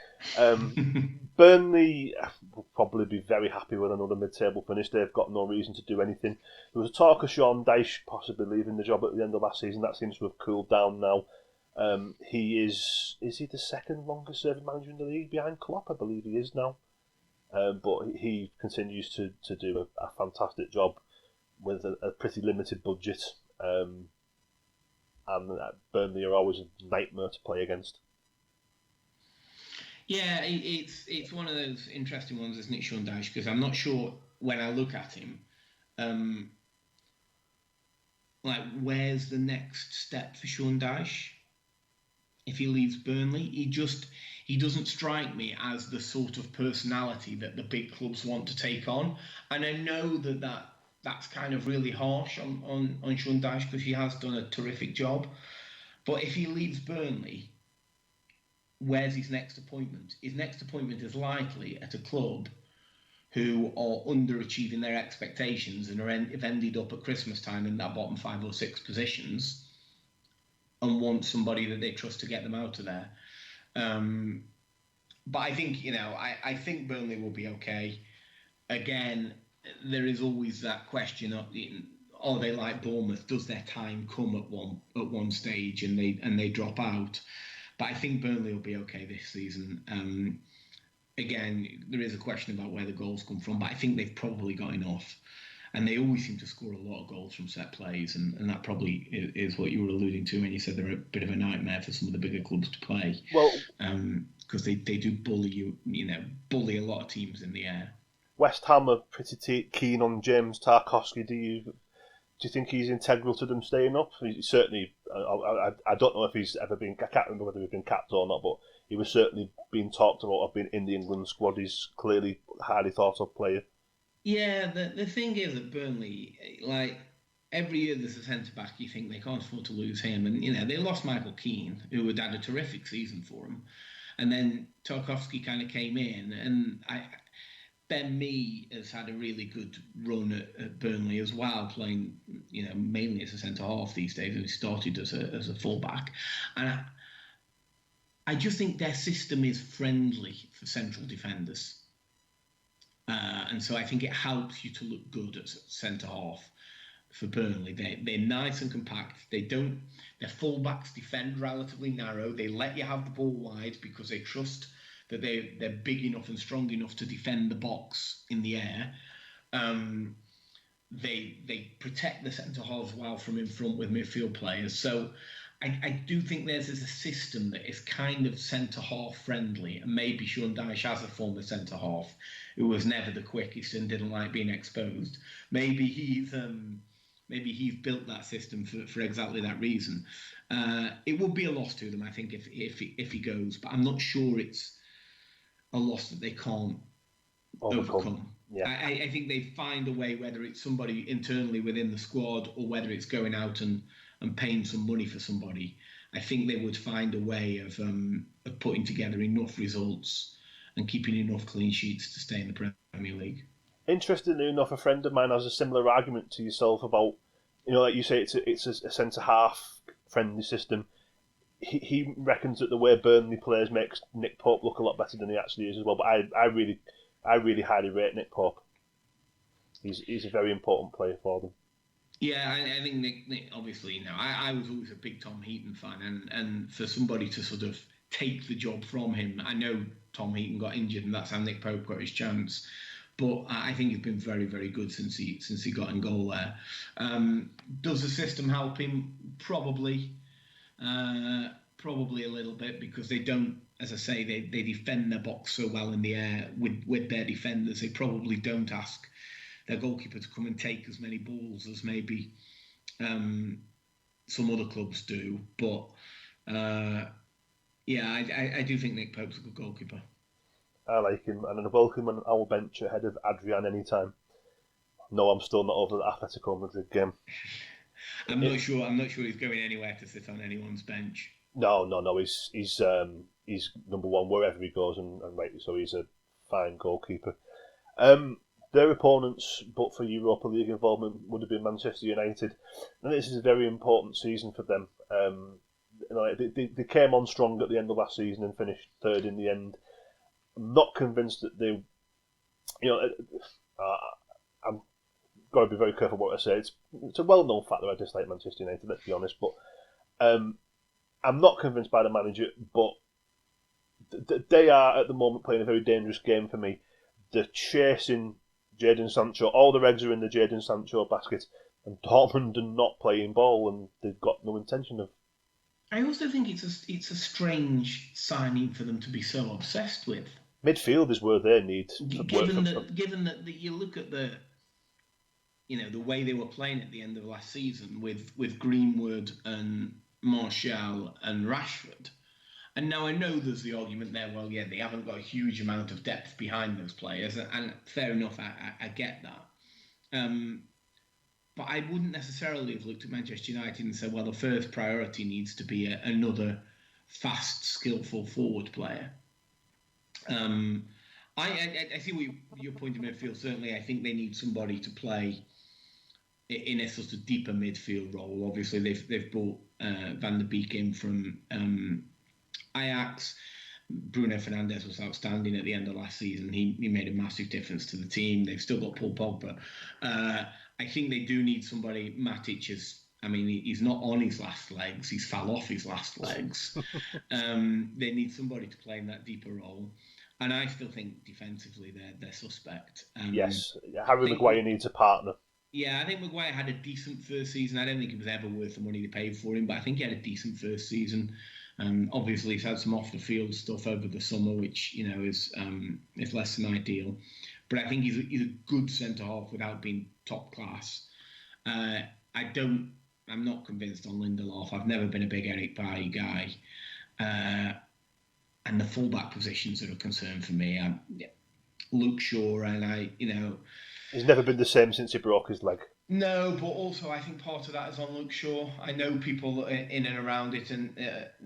A: Burnley will probably be very happy with another mid-table finish. They've got no reason to do anything. There was a talk of Sean Dyche possibly leaving the job at the end of last season. That seems to have cooled down now. He is he the second longest serving manager in the league behind Klopp? I believe he is now. But he continues to do a fantastic job with a pretty limited budget. And Burnley are always a nightmare to play against.
B: Yeah, it's one of those interesting ones, isn't it, Sean Dyche? Because I'm not sure when I look at him, where's the next step for Sean Dyche? If he leaves Burnley, he doesn't strike me as the sort of personality that the big clubs want to take on. And I know that's kind of really harsh on Sean Dyche because he has done a terrific job. But if he leaves Burnley, where's his next appointment? His next appointment is likely at a club who are underachieving their expectations and have ended up at Christmas time in that bottom 5 or 6 positions and want somebody that they trust to get them out of there. But I think, I think Burnley will be okay. Again, there is always that question are they like Bournemouth? Does their time come at one stage and they drop out? But I think Burnley will be okay this season. Again, there is a question about where the goals come from, but I think they've probably got enough. And they always seem to score a lot of goals from set plays, and that probably is what you were alluding to when you said they're a bit of a nightmare for some of the bigger clubs to play.
A: Well,
B: because they do bully a lot of teams in the air.
A: West Ham are pretty keen on James Tarkowski. Do you think he's integral to them staying up? He's certainly, I don't know if he's ever been. I can't remember whether he's been capped or not, but he was certainly being talked about of being in the England squad. He's clearly a highly thought of player.
B: Yeah, the thing is at Burnley, like every year there's a centre back you think they can't afford to lose him, and they lost Michael Keane, who had a terrific season for them, and then Tarkowski kind of came in, and Ben Mee has had a really good run at Burnley as well, playing mainly as a centre half these days, and he started as a full back, and I just think their system is friendly for central defenders. And so I think it helps you to look good at centre half for Burnley. They're nice and compact. Their fullbacks defend relatively narrow. They let you have the ball wide because they trust that they're big enough and strong enough to defend the box in the air. They protect the centre halves well from in front with midfield players. So I do think there's a system that is kind of centre half friendly, and maybe Sean Dyche has a former centre half who was never the quickest and didn't like being exposed. Maybe he's built that system for exactly that reason. It would be a loss to them, I think, if he goes, but I'm not sure it's a loss that they can't overcome.
A: Yeah.
B: I think they find a way, whether it's somebody internally within the squad or whether it's going out and paying some money for somebody. I think they would find a way of putting together enough results and keeping enough clean sheets to stay in the Premier League.
A: Interestingly enough, a friend of mine has a similar argument to yourself about, like you say, it's a centre half friendly system. He reckons that the way Burnley plays makes Nick Pope look a lot better than he actually is as well. But I really highly rate Nick Pope. He's a very important player for them.
B: Yeah, I think Nick obviously, I was always a big Tom Heaton fan, and for somebody to sort of take the job from him, I know Tom Heaton got injured, and that's how Nick Pope got his chance. But I think he's been very, very good since he got in goal there. Does the system help him? Probably a little bit, because they don't, as I say, they defend their box so well in the air with their defenders. They probably don't ask their goalkeeper to come and take as many balls as maybe some other clubs do. But I do think Nick Pope's a good goalkeeper.
A: I like him, and I welcome him on our bench ahead of Adrian anytime. No, I'm still not over the Atletico Madrid game.
B: I'm not sure he's going anywhere to sit on anyone's bench.
A: No. He's number one wherever he goes, and rightly so. He's a fine goalkeeper. Their opponents, but for Europa League involvement, would have been Manchester United, and this is a very important season for them. They came on strong at the end of last season and finished third in the end. I'm not convinced that they, I'm got to be very careful what I say. It's a well-known fact that I dislike Manchester United, let's be honest, but I'm not convinced by the manager, but they are at the moment playing a very dangerous game for me. They're chasing Jadon Sancho. All the eggs are in the Jadon Sancho basket, and Dortmund are not playing ball, and they've got no intention of.
B: I also think it's a strange signing for them to be so obsessed with.
A: Midfield is where they need.
B: Given that you look at the way they were playing at the end of last season with Greenwood and Martial and Rashford. And now I know there's the argument there, well, yeah, they haven't got a huge amount of depth behind those players, and fair enough, I get that. But I wouldn't necessarily have looked at Manchester United and said, well, the first priority needs to be another fast, skillful forward player. I see what your point of midfield. Certainly, I think they need somebody to play in a sort of deeper midfield role. Obviously, they've brought Van der Beek in from Ajax. Bruno Fernandes was outstanding at the end of last season. He made a massive difference to the team. They've still got Paul Pogba. I think they do need somebody. Matic is. I mean, he's not on his last legs. He's fell off his last legs. They need somebody to play in that deeper role, and I still think defensively they're suspect.
A: Yes,
B: I
A: Harry
B: think
A: Maguire needs a partner.
B: Yeah, I think Maguire had a decent first season. I don't think it was ever worth the money they paid for him, but I think he had a decent first season. Obviously, he's had some off the field stuff over the summer, which is less than ideal. But I think he's a good centre half without being top class. I don't. I'm not convinced on Lindelof. I've never been a big Eric Bailly guy, and the fullback positions are a concern for me. Luke Shaw and
A: He's never been the same since he broke his leg.
B: No, but also I think part of that is on Luke Shaw. I know people in and around it, and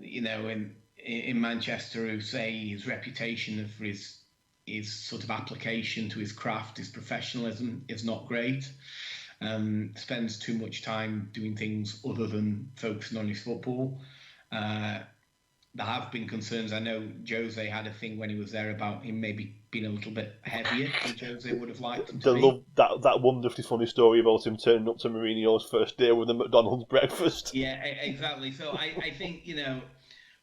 B: in Manchester who say his reputation for his sort of application to his craft, his professionalism is not great. Spends too much time doing things other than focusing on his football. There have been concerns. I know Jose had a thing when he was there about him maybe being a little bit heavier than Jose would have liked him to be.
A: Love that wonderfully funny story about him turning up to Mourinho's first day with a McDonald's breakfast.
B: Yeah, exactly. So I think,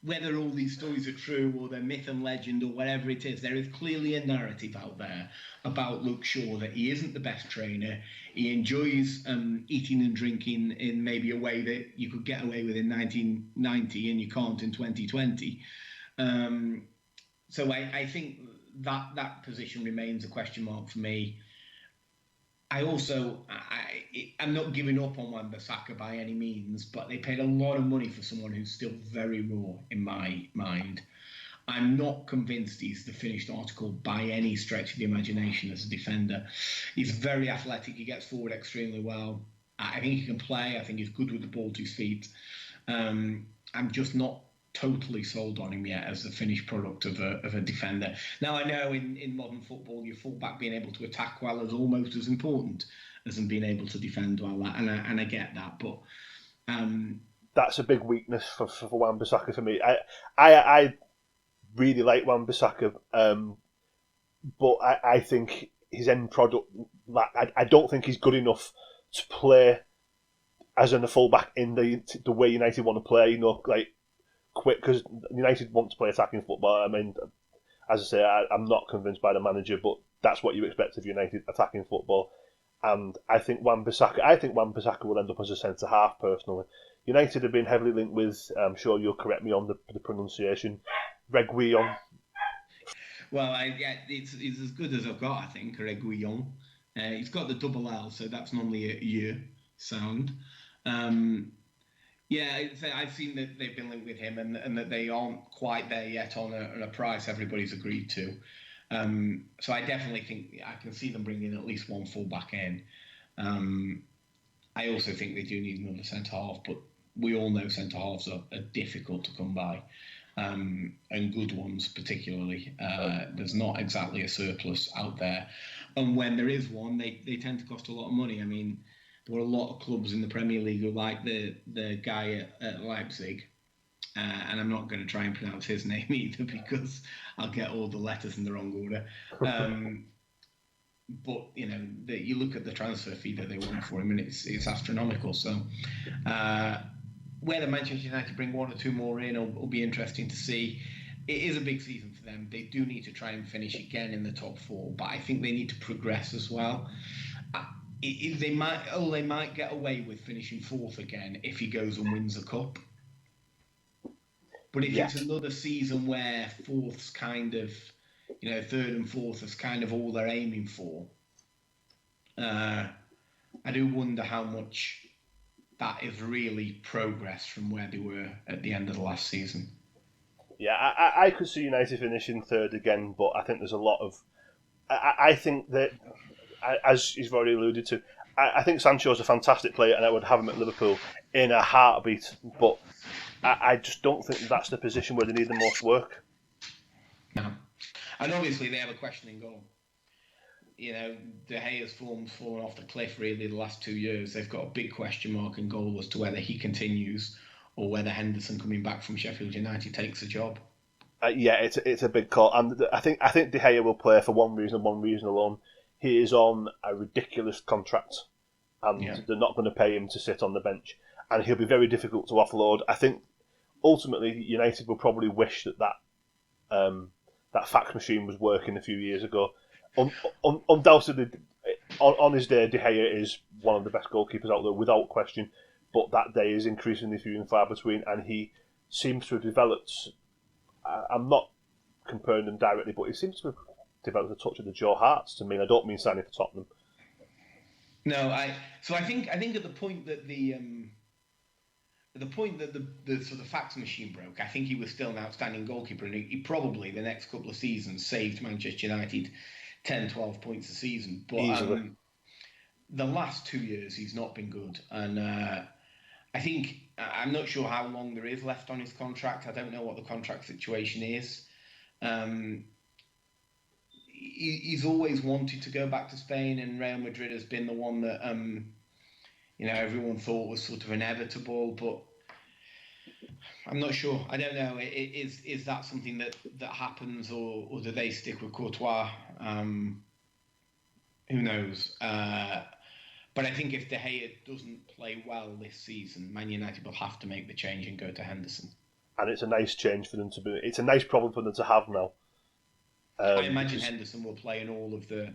B: whether all these stories are true or they're myth and legend or whatever it is, there is clearly a narrative out there about Luke Shaw that he isn't the best trainer. He enjoys eating and drinking in maybe a way that you could get away with in 1990 and you can't in 2020. So I think that position remains a question mark for me. I'm not giving up on Wan-Bissaka by any means, but they paid a lot of money for someone who's still very raw in my mind. I'm not convinced he's the finished article by any stretch of the imagination as a defender. He's very athletic. He gets forward extremely well. I think he can play. I think he's good with the ball to his feet. I'm just not totally sold on him yet as the finished product of a defender. Now, I know in modern football, your fullback being able to attack well is almost as important as him being able to defend well, and I get that, but
A: that's a big weakness for Wan-Bissaka for me. I really like Wan-Bissaka, but I think his end product, I don't think he's good enough to play as a fullback in the way United want to play. Quick, because United want to play attacking football. I mean, as I say, I'm not convinced by the manager, but that's what you expect of United, attacking football. And I think Wan-Bissaka will end up as a centre half personally. United have been heavily linked with, I'm sure you'll correct me on the pronunciation, Reguilon.
B: Well, it's as good as I've got, I think, Reguilon. He's got the double L, so that's normally a Y sound. Yeah, I've seen that they've been linked with him and that they aren't quite there yet on a price everybody's agreed to. So I definitely think I can see them bringing at least one fullback in. I also think they do need another centre-half, but we all know centre-halves are difficult to come by, and good ones particularly. There's not exactly a surplus out there. And when there is one, they tend to cost a lot of money. I mean, there were a lot of clubs in the Premier League who like the guy at Leipzig, and I'm not going to try and pronounce his name either because I'll get all the letters in the wrong order. But you look at the transfer fee that they want for him, and it's astronomical. So whether Manchester United bring one or two more in will be interesting to see. It is a big season for them. They do need to try and finish again in the top four, but I think they need to progress as well. They might get away with finishing fourth again if he goes and wins a cup. But if it's another season where fourth's kind of, third and fourth is kind of all they're aiming for, I do wonder how much that is really progress from where they were at the end of the last season.
A: Yeah, I could see United finishing third again, but I think there's a lot of... I think that, as you've already alluded to, I think Sancho's a fantastic player and I would have him at Liverpool in a heartbeat, but I just don't think that's the position where they need the most work.
B: No. And obviously they have a question in goal. De Gea's form's fallen off the cliff really the last 2 years. They've got a big question mark in goal as to whether he continues or whether Henderson coming back from Sheffield United takes the job.
A: It's a big call, and I think De Gea will play for one reason alone. He is on a ridiculous contract and they're not going to pay him to sit on the bench, and he'll be very difficult to offload. I think ultimately United will probably wish that fax machine was working a few years ago. Undoubtedly, on his day, De Gea is one of the best goalkeepers out there, without question. But that day is increasingly few and far between, and he seems to have developed. I'm not comparing them directly, but he seems to have developed a touch of the Joe Hart's to me. And I don't mean signing for Tottenham.
B: No, I think at the point that the sort of fax machine broke, I think he was still an outstanding goalkeeper, and he probably the next couple of seasons saved Manchester United 10, 12 points a season. But the last 2 years he's not been good, and I think I'm not sure how long there is left on his contract. I don't know what the contract situation is. He's always wanted to go back to Spain, and Real Madrid has been the one that everyone thought was sort of inevitable, but I'm not sure. I don't know. Is that something that happens, or do they stick with Courtois? Who knows? But I think if De Gea doesn't play well this season, Man United will have to make the change and go to Henderson.
A: And it's a nice change for them to be. It's a nice problem for them to have now.
B: I imagine Henderson will play in all of the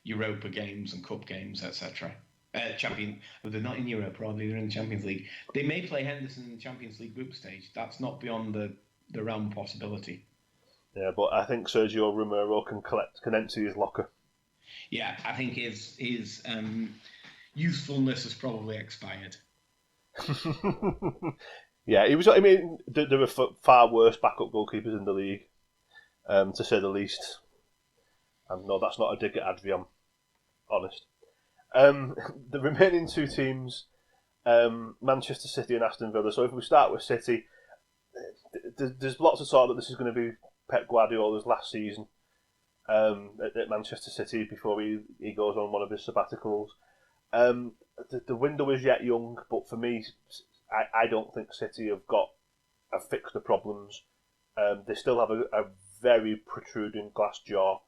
B: Europa games and Cup games, etc. They're not in Europe, probably they're in the Champions League. They may play Henderson in the Champions League group stage. That's not beyond the realm of possibility.
A: Yeah, but I think Sergio Romero can empty his locker.
B: Yeah, I think his usefulness has probably expired.
A: Yeah, he was. I mean, there were far worse backup goalkeepers in the league, to say the least. And no, that's not a dig at Adri, I'm honest. The remaining two teams, Manchester City and Aston Villa. So if we start with City, there's lots of talk that this is going to be Pep Guardiola's last season at Manchester City before he goes on one of his sabbaticals. The window is yet young, but for me, I don't think City have fixed the problems. They still have a very protruding glass jaw,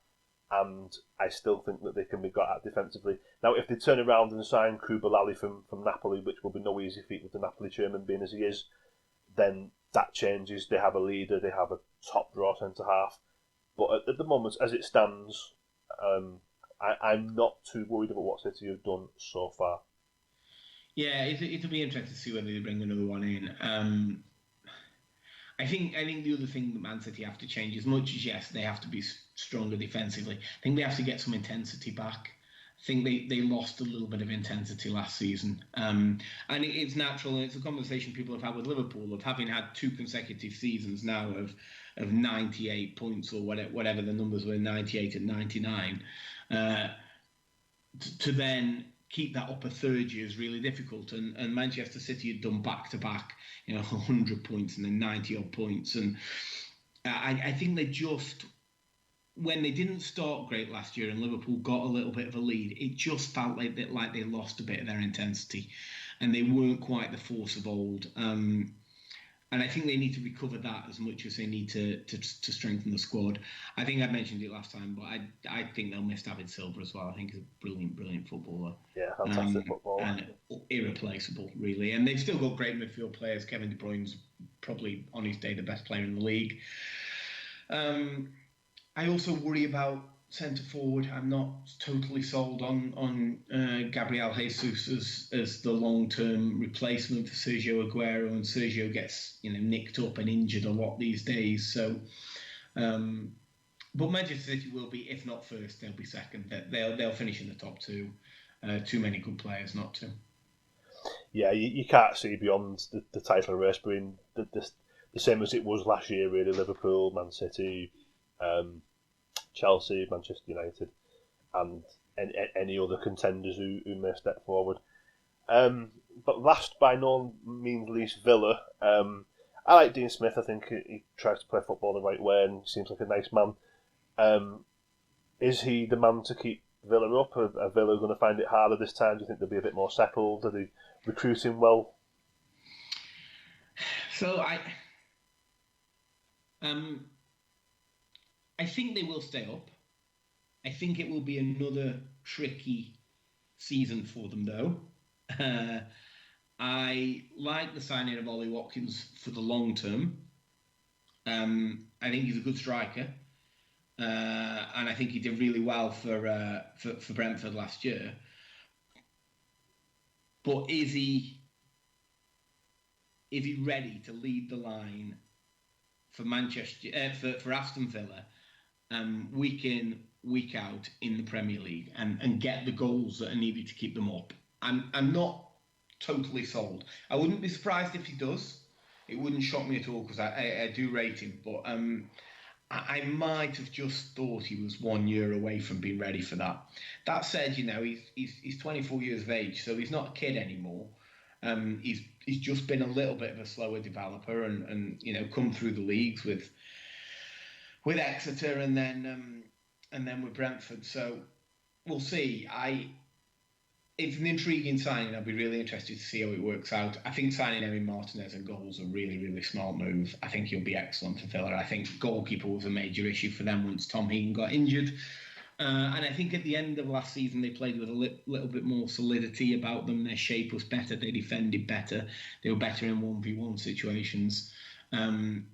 A: and I still think that they can be got at defensively. Now, if they turn around and sign Koulibaly from Napoli, which will be no easy feat with the Napoli chairman being as he is, then that changes. They have a leader, they have a top draw centre-half. But at the moment, as it stands, I'm not too worried about what City have done so far.
B: Yeah, it'll be interesting to see whether they bring another one in. I think the other thing that Man City have to change, as much as yes, they have to be stronger defensively, I think they have to get some intensity back. I think they lost a little bit of intensity last season. And it's natural, and it's a conversation people have had with Liverpool, of having had 2 consecutive seasons now of 98 points, or whatever the numbers were, 98 and 99. To then keep that upper third year is really difficult. And Manchester City had done back-to-back, 100 points and then 90-odd points. And I think they just, when they didn't start great last year and Liverpool got a little bit of a lead, it just felt like they lost a bit of their intensity and they weren't quite the force of old. And I think they need to recover that as much as they need to strengthen the squad. I think I mentioned it last time, but I think they'll miss David Silva as well. I think he's a brilliant footballer.
A: Yeah, fantastic footballer.
B: And irreplaceable, really. And they've still got great midfield players. Kevin De Bruyne's probably, on his day, the best player in the league. I also worry about centre-forward. I'm not totally sold on Gabriel Jesus as the long-term replacement for Sergio Aguero, and Sergio gets nicked up and injured a lot these days. So, but Manchester City will be, if not first, they'll be second. They'll finish in the top 2. Too many good players not to.
A: Yeah, you can't see beyond the title race being the same as it was last year, really. Liverpool, Man City, Chelsea, Manchester United, and any other contenders who may step forward. But last by no means least, Villa. I like Dean Smith. I think he tries to play football the right way and seems like a nice man. Is he the man to keep Villa up? Are Villa going to find it harder this time? Do you think they'll be a bit more settled? Are they recruiting well?
B: So I think they will stay up. I think it will be another tricky season for them, though. Uh, I like the signing of Ollie Watkins for the long term. I think he's a good striker, and I think he did really well for Brentford last year. But is he ready to lead the line for Manchester for Aston Villa, week in week out in the Premier League, and get the goals that are needed to keep them up? I'm not totally sold. I wouldn't be surprised if he does. It wouldn't shock me at all because I do rate him, but I might have just thought he was 1 year away from being ready for that. That said, he's 24 years of age, so he's not a kid anymore. He's just been a little bit of a slower developer, and come through the leagues with Exeter and then with Brentford. So we'll see. It's an intriguing signing. I'll be really interested to see how it works out. I think signing Emi Martinez and goals a really, really smart move. I think he'll be excellent for Villa. I think goalkeeper was a major issue for them once Tom Heaton got injured. And I think at the end of last season, they played with a little bit more solidity about them. Their shape was better. They defended better. They were better in 1v1 situations. They'll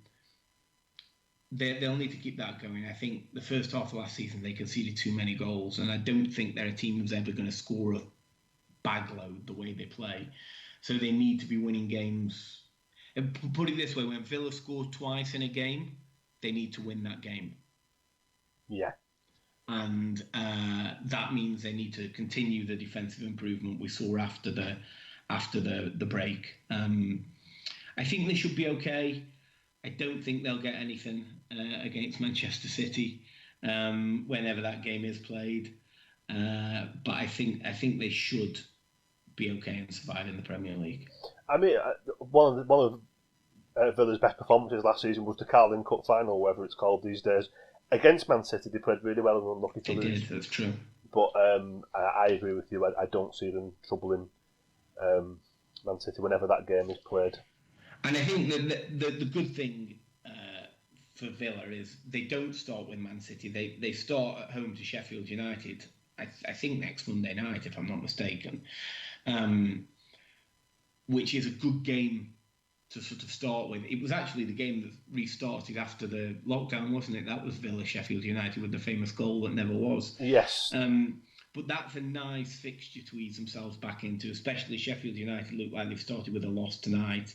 B: need to keep that going. I think the first half of last season, they conceded too many goals. And I don't think they're a team that's ever going to score a bag load the way they play. So they need to be winning games. Put it this way, when Villa scores twice in a game, they need to win that game.
A: Yeah.
B: And that means they need to continue the defensive improvement we saw after the break. I think they should be okay. I don't think they'll get anything against Manchester City whenever that game is played. But I think they should be okay and survive in the Premier League.
A: I mean, one of Villa's best performances last season was the Carling Cup final, whatever it's called these days. Against Man City, they played really well and were unlucky to lose.
B: They did, that's true.
A: But I agree with you. I don't see them troubling Man City whenever that game is played.
B: And I think the good thing for Villa is they don't start with Man City. They start at home to Sheffield United, I think next Monday night, if I'm not mistaken, which is a good game to sort of start with. It was actually the game that restarted after the lockdown, wasn't it? That was Villa Sheffield United with the famous goal that never was.
A: Yes.
B: But that's a nice fixture to ease themselves back into, especially Sheffield United look like they've started with a loss tonight.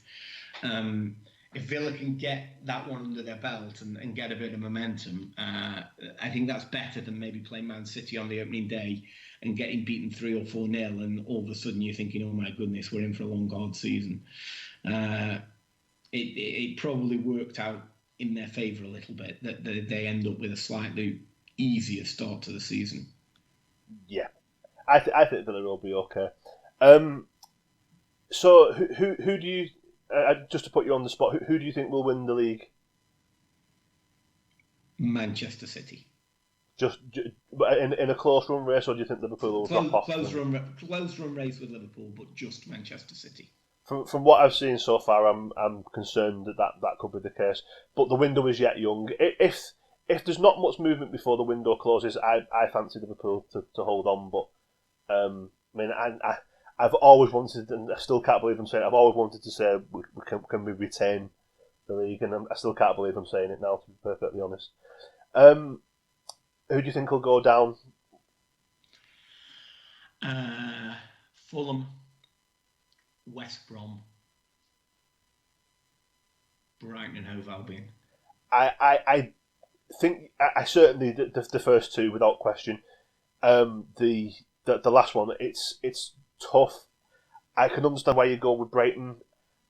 B: If Villa can get that one under their belt and get a bit of momentum, I think that's better than maybe playing Man City on the opening day and getting beaten 3 or 4-0, and all of a sudden you're thinking, oh my goodness, we're in for a long, hard season. It probably worked out in their favour a little bit that they end up with a slightly easier start to the season.
A: Yeah, I think Villa will be okay. So who do you, just to put you on the spot, who do you think will win the league?
B: Manchester City.
A: Just in a close run race, or do you think Liverpool will drop off?
B: Close run race with Liverpool, but just Manchester City.
A: From what I've seen so far, I'm concerned that could be the case. But the window is yet young. If there's not much movement before the window closes, I fancy Liverpool to hold on. But I mean, I've always wanted, and I still can't believe I'm saying it, I've always wanted to say can we retain the league, and I still can't believe I'm saying it now, to be perfectly honest. Who do you think will go down?
B: Fulham, West Brom, Brighton and Hove Albion.
A: I think I certainly the first two without question. The last one, it's tough. I can understand why you go with Brighton.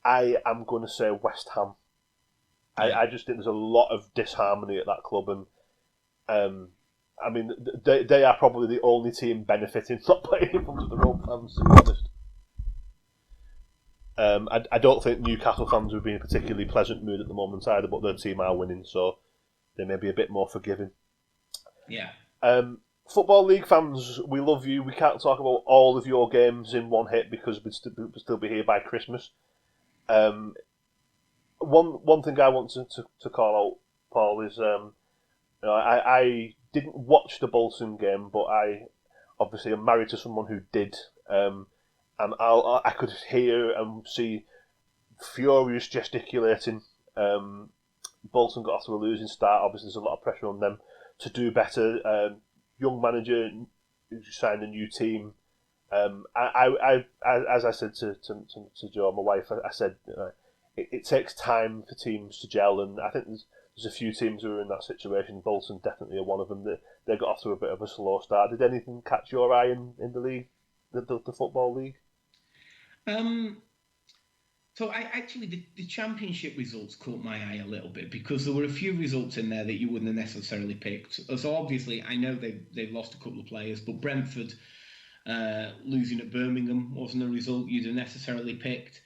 A: I am going to say West Ham. Yeah. I just think there's a lot of disharmony at that club, and I mean they are probably the only team benefiting not playing in front of their own fans, to be honest. I don't think Newcastle fans would be in a particularly pleasant mood at the moment either, but their team are winning, so they may be a bit more forgiving.
B: Yeah.
A: Football League fans, we love you. We can't talk about all of your games in one hit because we'd still be here by Christmas. One thing I want to call out, Paul, is I didn't watch the Bolton game, but I obviously am married to someone who did. and I could hear and see furious gesticulating. Bolton got off to a losing start. Obviously, there's a lot of pressure on them to do better. Young manager who signed a new team. As I said to Joe, my wife, I said it takes time for teams to gel, and I think there's a few teams who are in that situation. Bolton definitely are one of them. They got off to a bit of a slow start. Did anything catch your eye in the league, the football league?
B: So the championship results caught my eye a little bit because there were a few results in there that you wouldn't have necessarily picked. So obviously, I know they've lost a couple of players, but Brentford losing at Birmingham wasn't a result you'd have necessarily picked.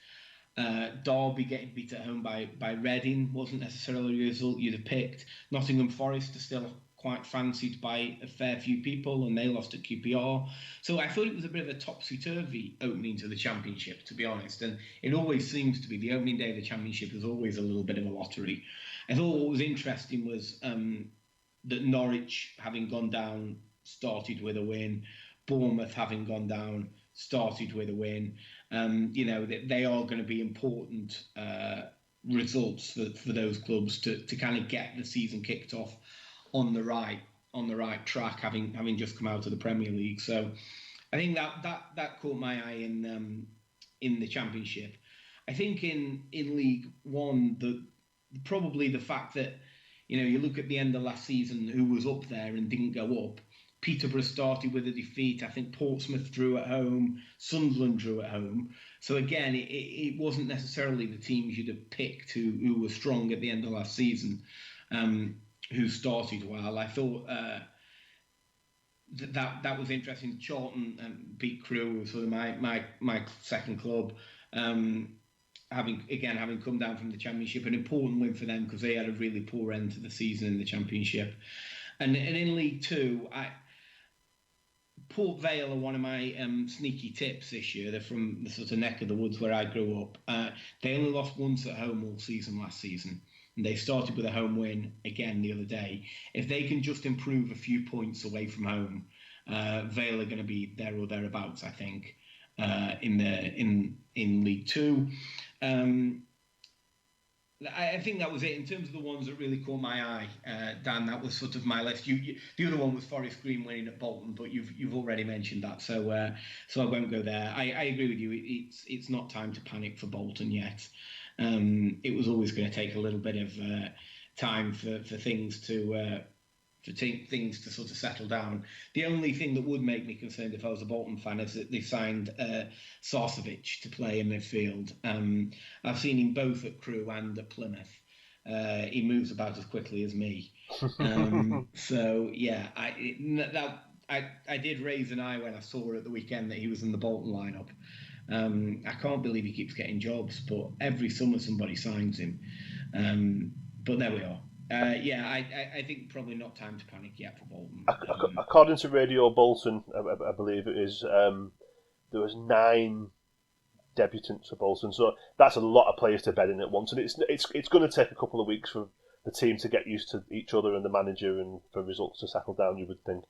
B: Derby getting beat at home by Reading wasn't necessarily a result you'd have picked. Nottingham Forest are still quite fancied by a fair few people, and they lost at QPR. So I thought it was a bit of a topsy-turvy opening to the Championship, to be honest. And it always seems to be the opening day of the Championship is always a little bit of a lottery. I thought what was interesting was that Norwich, having gone down, started with a win. Bournemouth, having gone down, started with a win. They are going to be important results for those clubs to kind of get the season kicked off on the right track, having just come out of the Premier League. So I think that caught my eye in the Championship. I think in League One, probably the fact that you look at the end of last season, who was up there and didn't go up. Peterborough started with a defeat. I think Portsmouth drew at home. Sunderland drew at home. So again, it wasn't necessarily the teams you'd have picked who were strong at the end of last season, who started well. I thought that was interesting. Charlton beat Crewe, sort of my second club. Having come down from the Championship, an important win for them because they had a really poor end to the season in the Championship. And in League Two, Port Vale are one of my sneaky tips this year. They're from the sort of neck of the woods where I grew up. They only lost once at home all season last season. And they started with a home win again the other day. If they can just improve a few points away from home, Vale are going to be there or thereabouts, I think, in League Two. I think that was it in terms of the ones that really caught my eye. Dan, that was sort of my list. The other one was Forest Green winning at Bolton, but you've already mentioned that, so I won't go there. I agree with you. It's not time to panic for Bolton yet. It was always going to take a little bit of time for things to things to sort of settle down. The only thing that would make me concerned if I was a Bolton fan is that they signed Sarcevic to play in midfield. I've seen him both at Crewe and at Plymouth. He moves about as quickly as me. So yeah, I did raise an eye when I saw at the weekend that he was in the Bolton lineup. I can't believe he keeps getting jobs, but every summer somebody signs him. But there we are. I think probably not time to panic yet for Bolton.
A: According to Radio Bolton, I believe it is, there was 9 debutants for Bolton, so that's a lot of players to bed in at once, and it's going to take a couple of weeks for the team to get used to each other and the manager, and for results to settle down, you would think.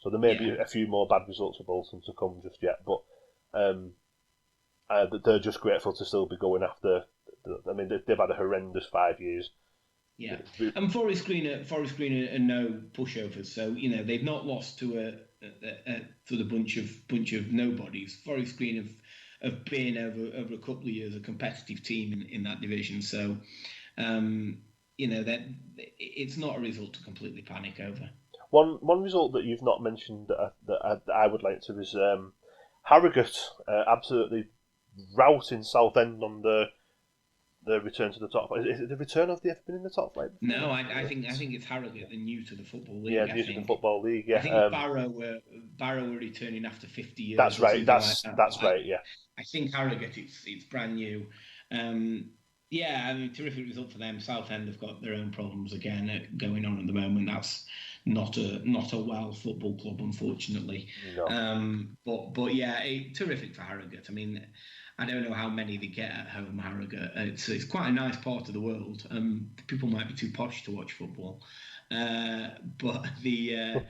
A: So there may be a few more bad results for Bolton to come just yet, but they're just grateful to still be going after. I mean, they've had a horrendous 5 years.
B: Yeah, and Forest Green are no pushovers, so they've not lost to a sort of bunch of nobodies. Forest Green have been over a couple of years a competitive team in that division, so that it's not a result to completely panic over.
A: One result that you've not mentioned that I would like to is Harrogate absolutely routing Southend on the return to the top flight. Is it the return of the been in the top flight?
B: No, I think it's Harrogate. They're new to the Football League.
A: Yeah, new to the Football League. Yeah,
B: I think Barrow were returning after 50 years.
A: That's right. That's right. Yeah,
B: I think Harrogate. It's brand new. Yeah, I mean, terrific result for them. Southend have got their own problems again going on at the moment. That's not a well football club, unfortunately.
A: No.
B: But yeah, terrific for Harrogate. I mean, I don't know how many they get at home, Harrogate. It's quite a nice part of the world. People might be too posh to watch football, but to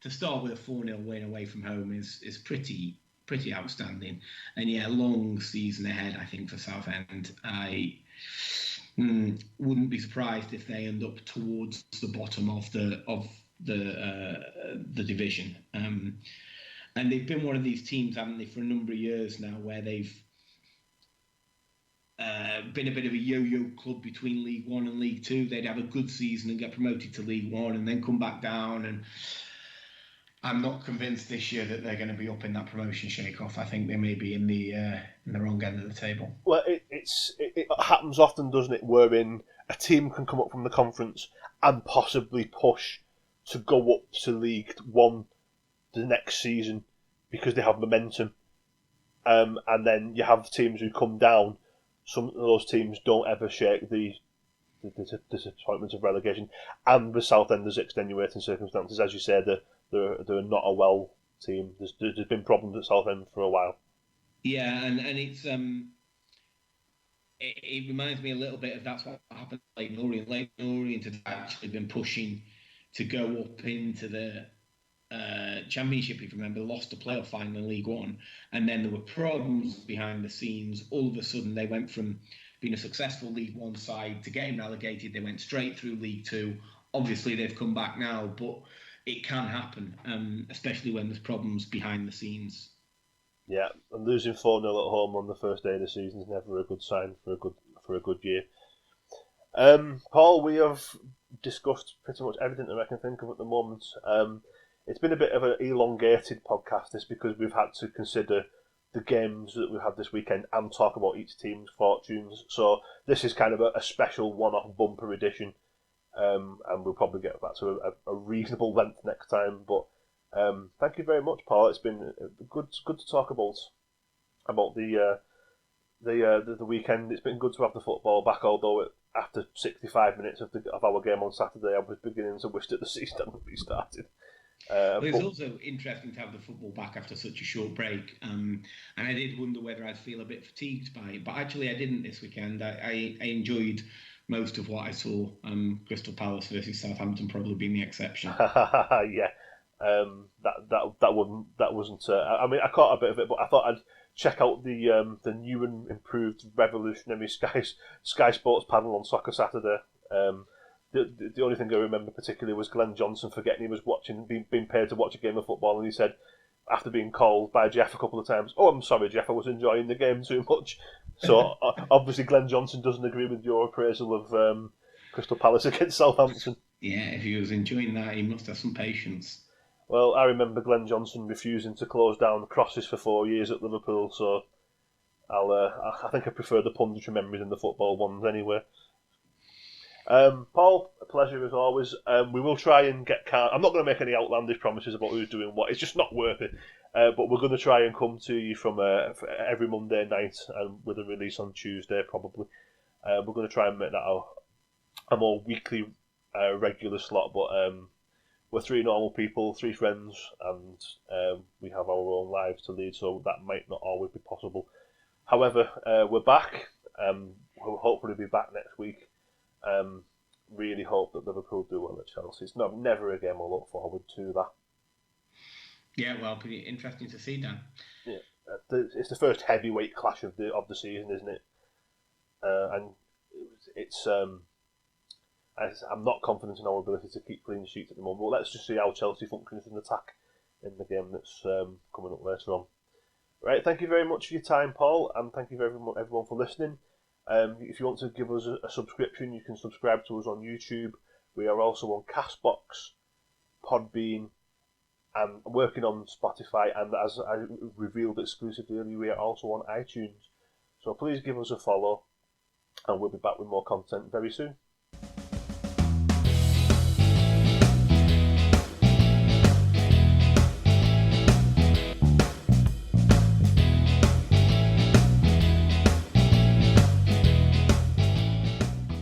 B: start with a 4-0 win away from home is pretty pretty outstanding. And yeah, long season ahead, I think, for Southend. I wouldn't be surprised if they end up towards the bottom of the division. And they've been one of these teams, haven't they, for a number of years now, where they've been a bit of a yo-yo club between League One and League Two. They'd have a good season and get promoted to League One and then come back down. And I'm not convinced this year that they're going to be up in that promotion shake-off. I think they may be in the wrong end of the table.
A: Well, it happens often, doesn't it, wherein a team can come up from the conference and possibly push to go up to League One the next season because they have momentum. And then you have teams who come down. Some of those teams don't ever shake the disappointment of relegation. And with Southend, there's extenuating circumstances. As you said, they're not a well team. There's been problems at Southend for a while.
B: Yeah, and it's it reminds me a little bit of that's what happened to Leyton Orient. Leyton Orient had actually been pushing to go up into the Championship, if you remember, lost a playoff final in League One, and then there were problems behind the scenes. All of a sudden, they went from being a successful League One side to getting relegated. They went straight through League Two. Obviously, they've come back now, but it can happen, especially when there's problems behind the scenes.
A: Yeah, and losing 4-0 at home on the first day of the season is never a good sign for a good year. Paul, we have discussed pretty much everything that I can think of at the moment. It's been a bit of an elongated podcast, this, because we've had to consider the games that we've had this weekend and talk about each team's fortunes. So this is kind of a special one-off bumper edition, and we'll probably get back to a reasonable length next time. But thank you very much, Paul. It's been good to talk about the weekend. It's been good to have the football back, although after 65 minutes of our game on Saturday, I was beginning to wish that the season hadn't restarted.
B: It's also interesting to have the football back after such a short break, and I did wonder whether I'd feel a bit fatigued by it, but actually I didn't this weekend. I enjoyed most of what I saw. Crystal Palace versus Southampton probably being the exception.
A: Yeah, that wasn't. I mean, I caught a bit of it, but I thought I'd check out the new and improved revolutionary Sky Sports panel on Soccer Saturday. The only thing I remember particularly was Glenn Johnson forgetting he was being paid to watch a game of football, and he said, after being called by Jeff a couple of times, "Oh, I'm sorry, Jeff, I was enjoying the game too much." So obviously Glenn Johnson doesn't agree with your appraisal of Crystal Palace against Southampton.
B: Yeah, if he was enjoying that, he must have some patience.
A: Well, I remember Glenn Johnson refusing to close down crosses for 4 years at Liverpool, so I think I prefer the punditry memories than the football ones anyway. Paul, a pleasure as always. We will try and get Kaan. I'm not going to make any outlandish promises about who's doing what. It's just not worth it. But we're going to try and come to you from every Monday night with a release on Tuesday, probably. We're going to try and make that a more weekly, regular slot. But we're three normal people, three friends, and we have our own lives to lead, so that might not always be possible. However, we're back. We'll hopefully be back next week. Really hope that Liverpool do well at Chelsea. It's never a game I'll look forward to that.
B: Yeah, well, pretty interesting to see, Dan.
A: Yeah, it's the first heavyweight clash of the season, isn't it? And it's I'm not confident in our ability to keep clean sheets at the moment. But let's just see how Chelsea functions in attack in the game that's coming up later on. Right, thank you very much for your time, Paul, and thank you very much everyone for listening. If you want to give us a subscription, you can subscribe to us on YouTube. We are also on Castbox, Podbean, and working on Spotify. And as I revealed exclusively earlier, we are also on iTunes. So please give us a follow, and we'll be back with more content very soon.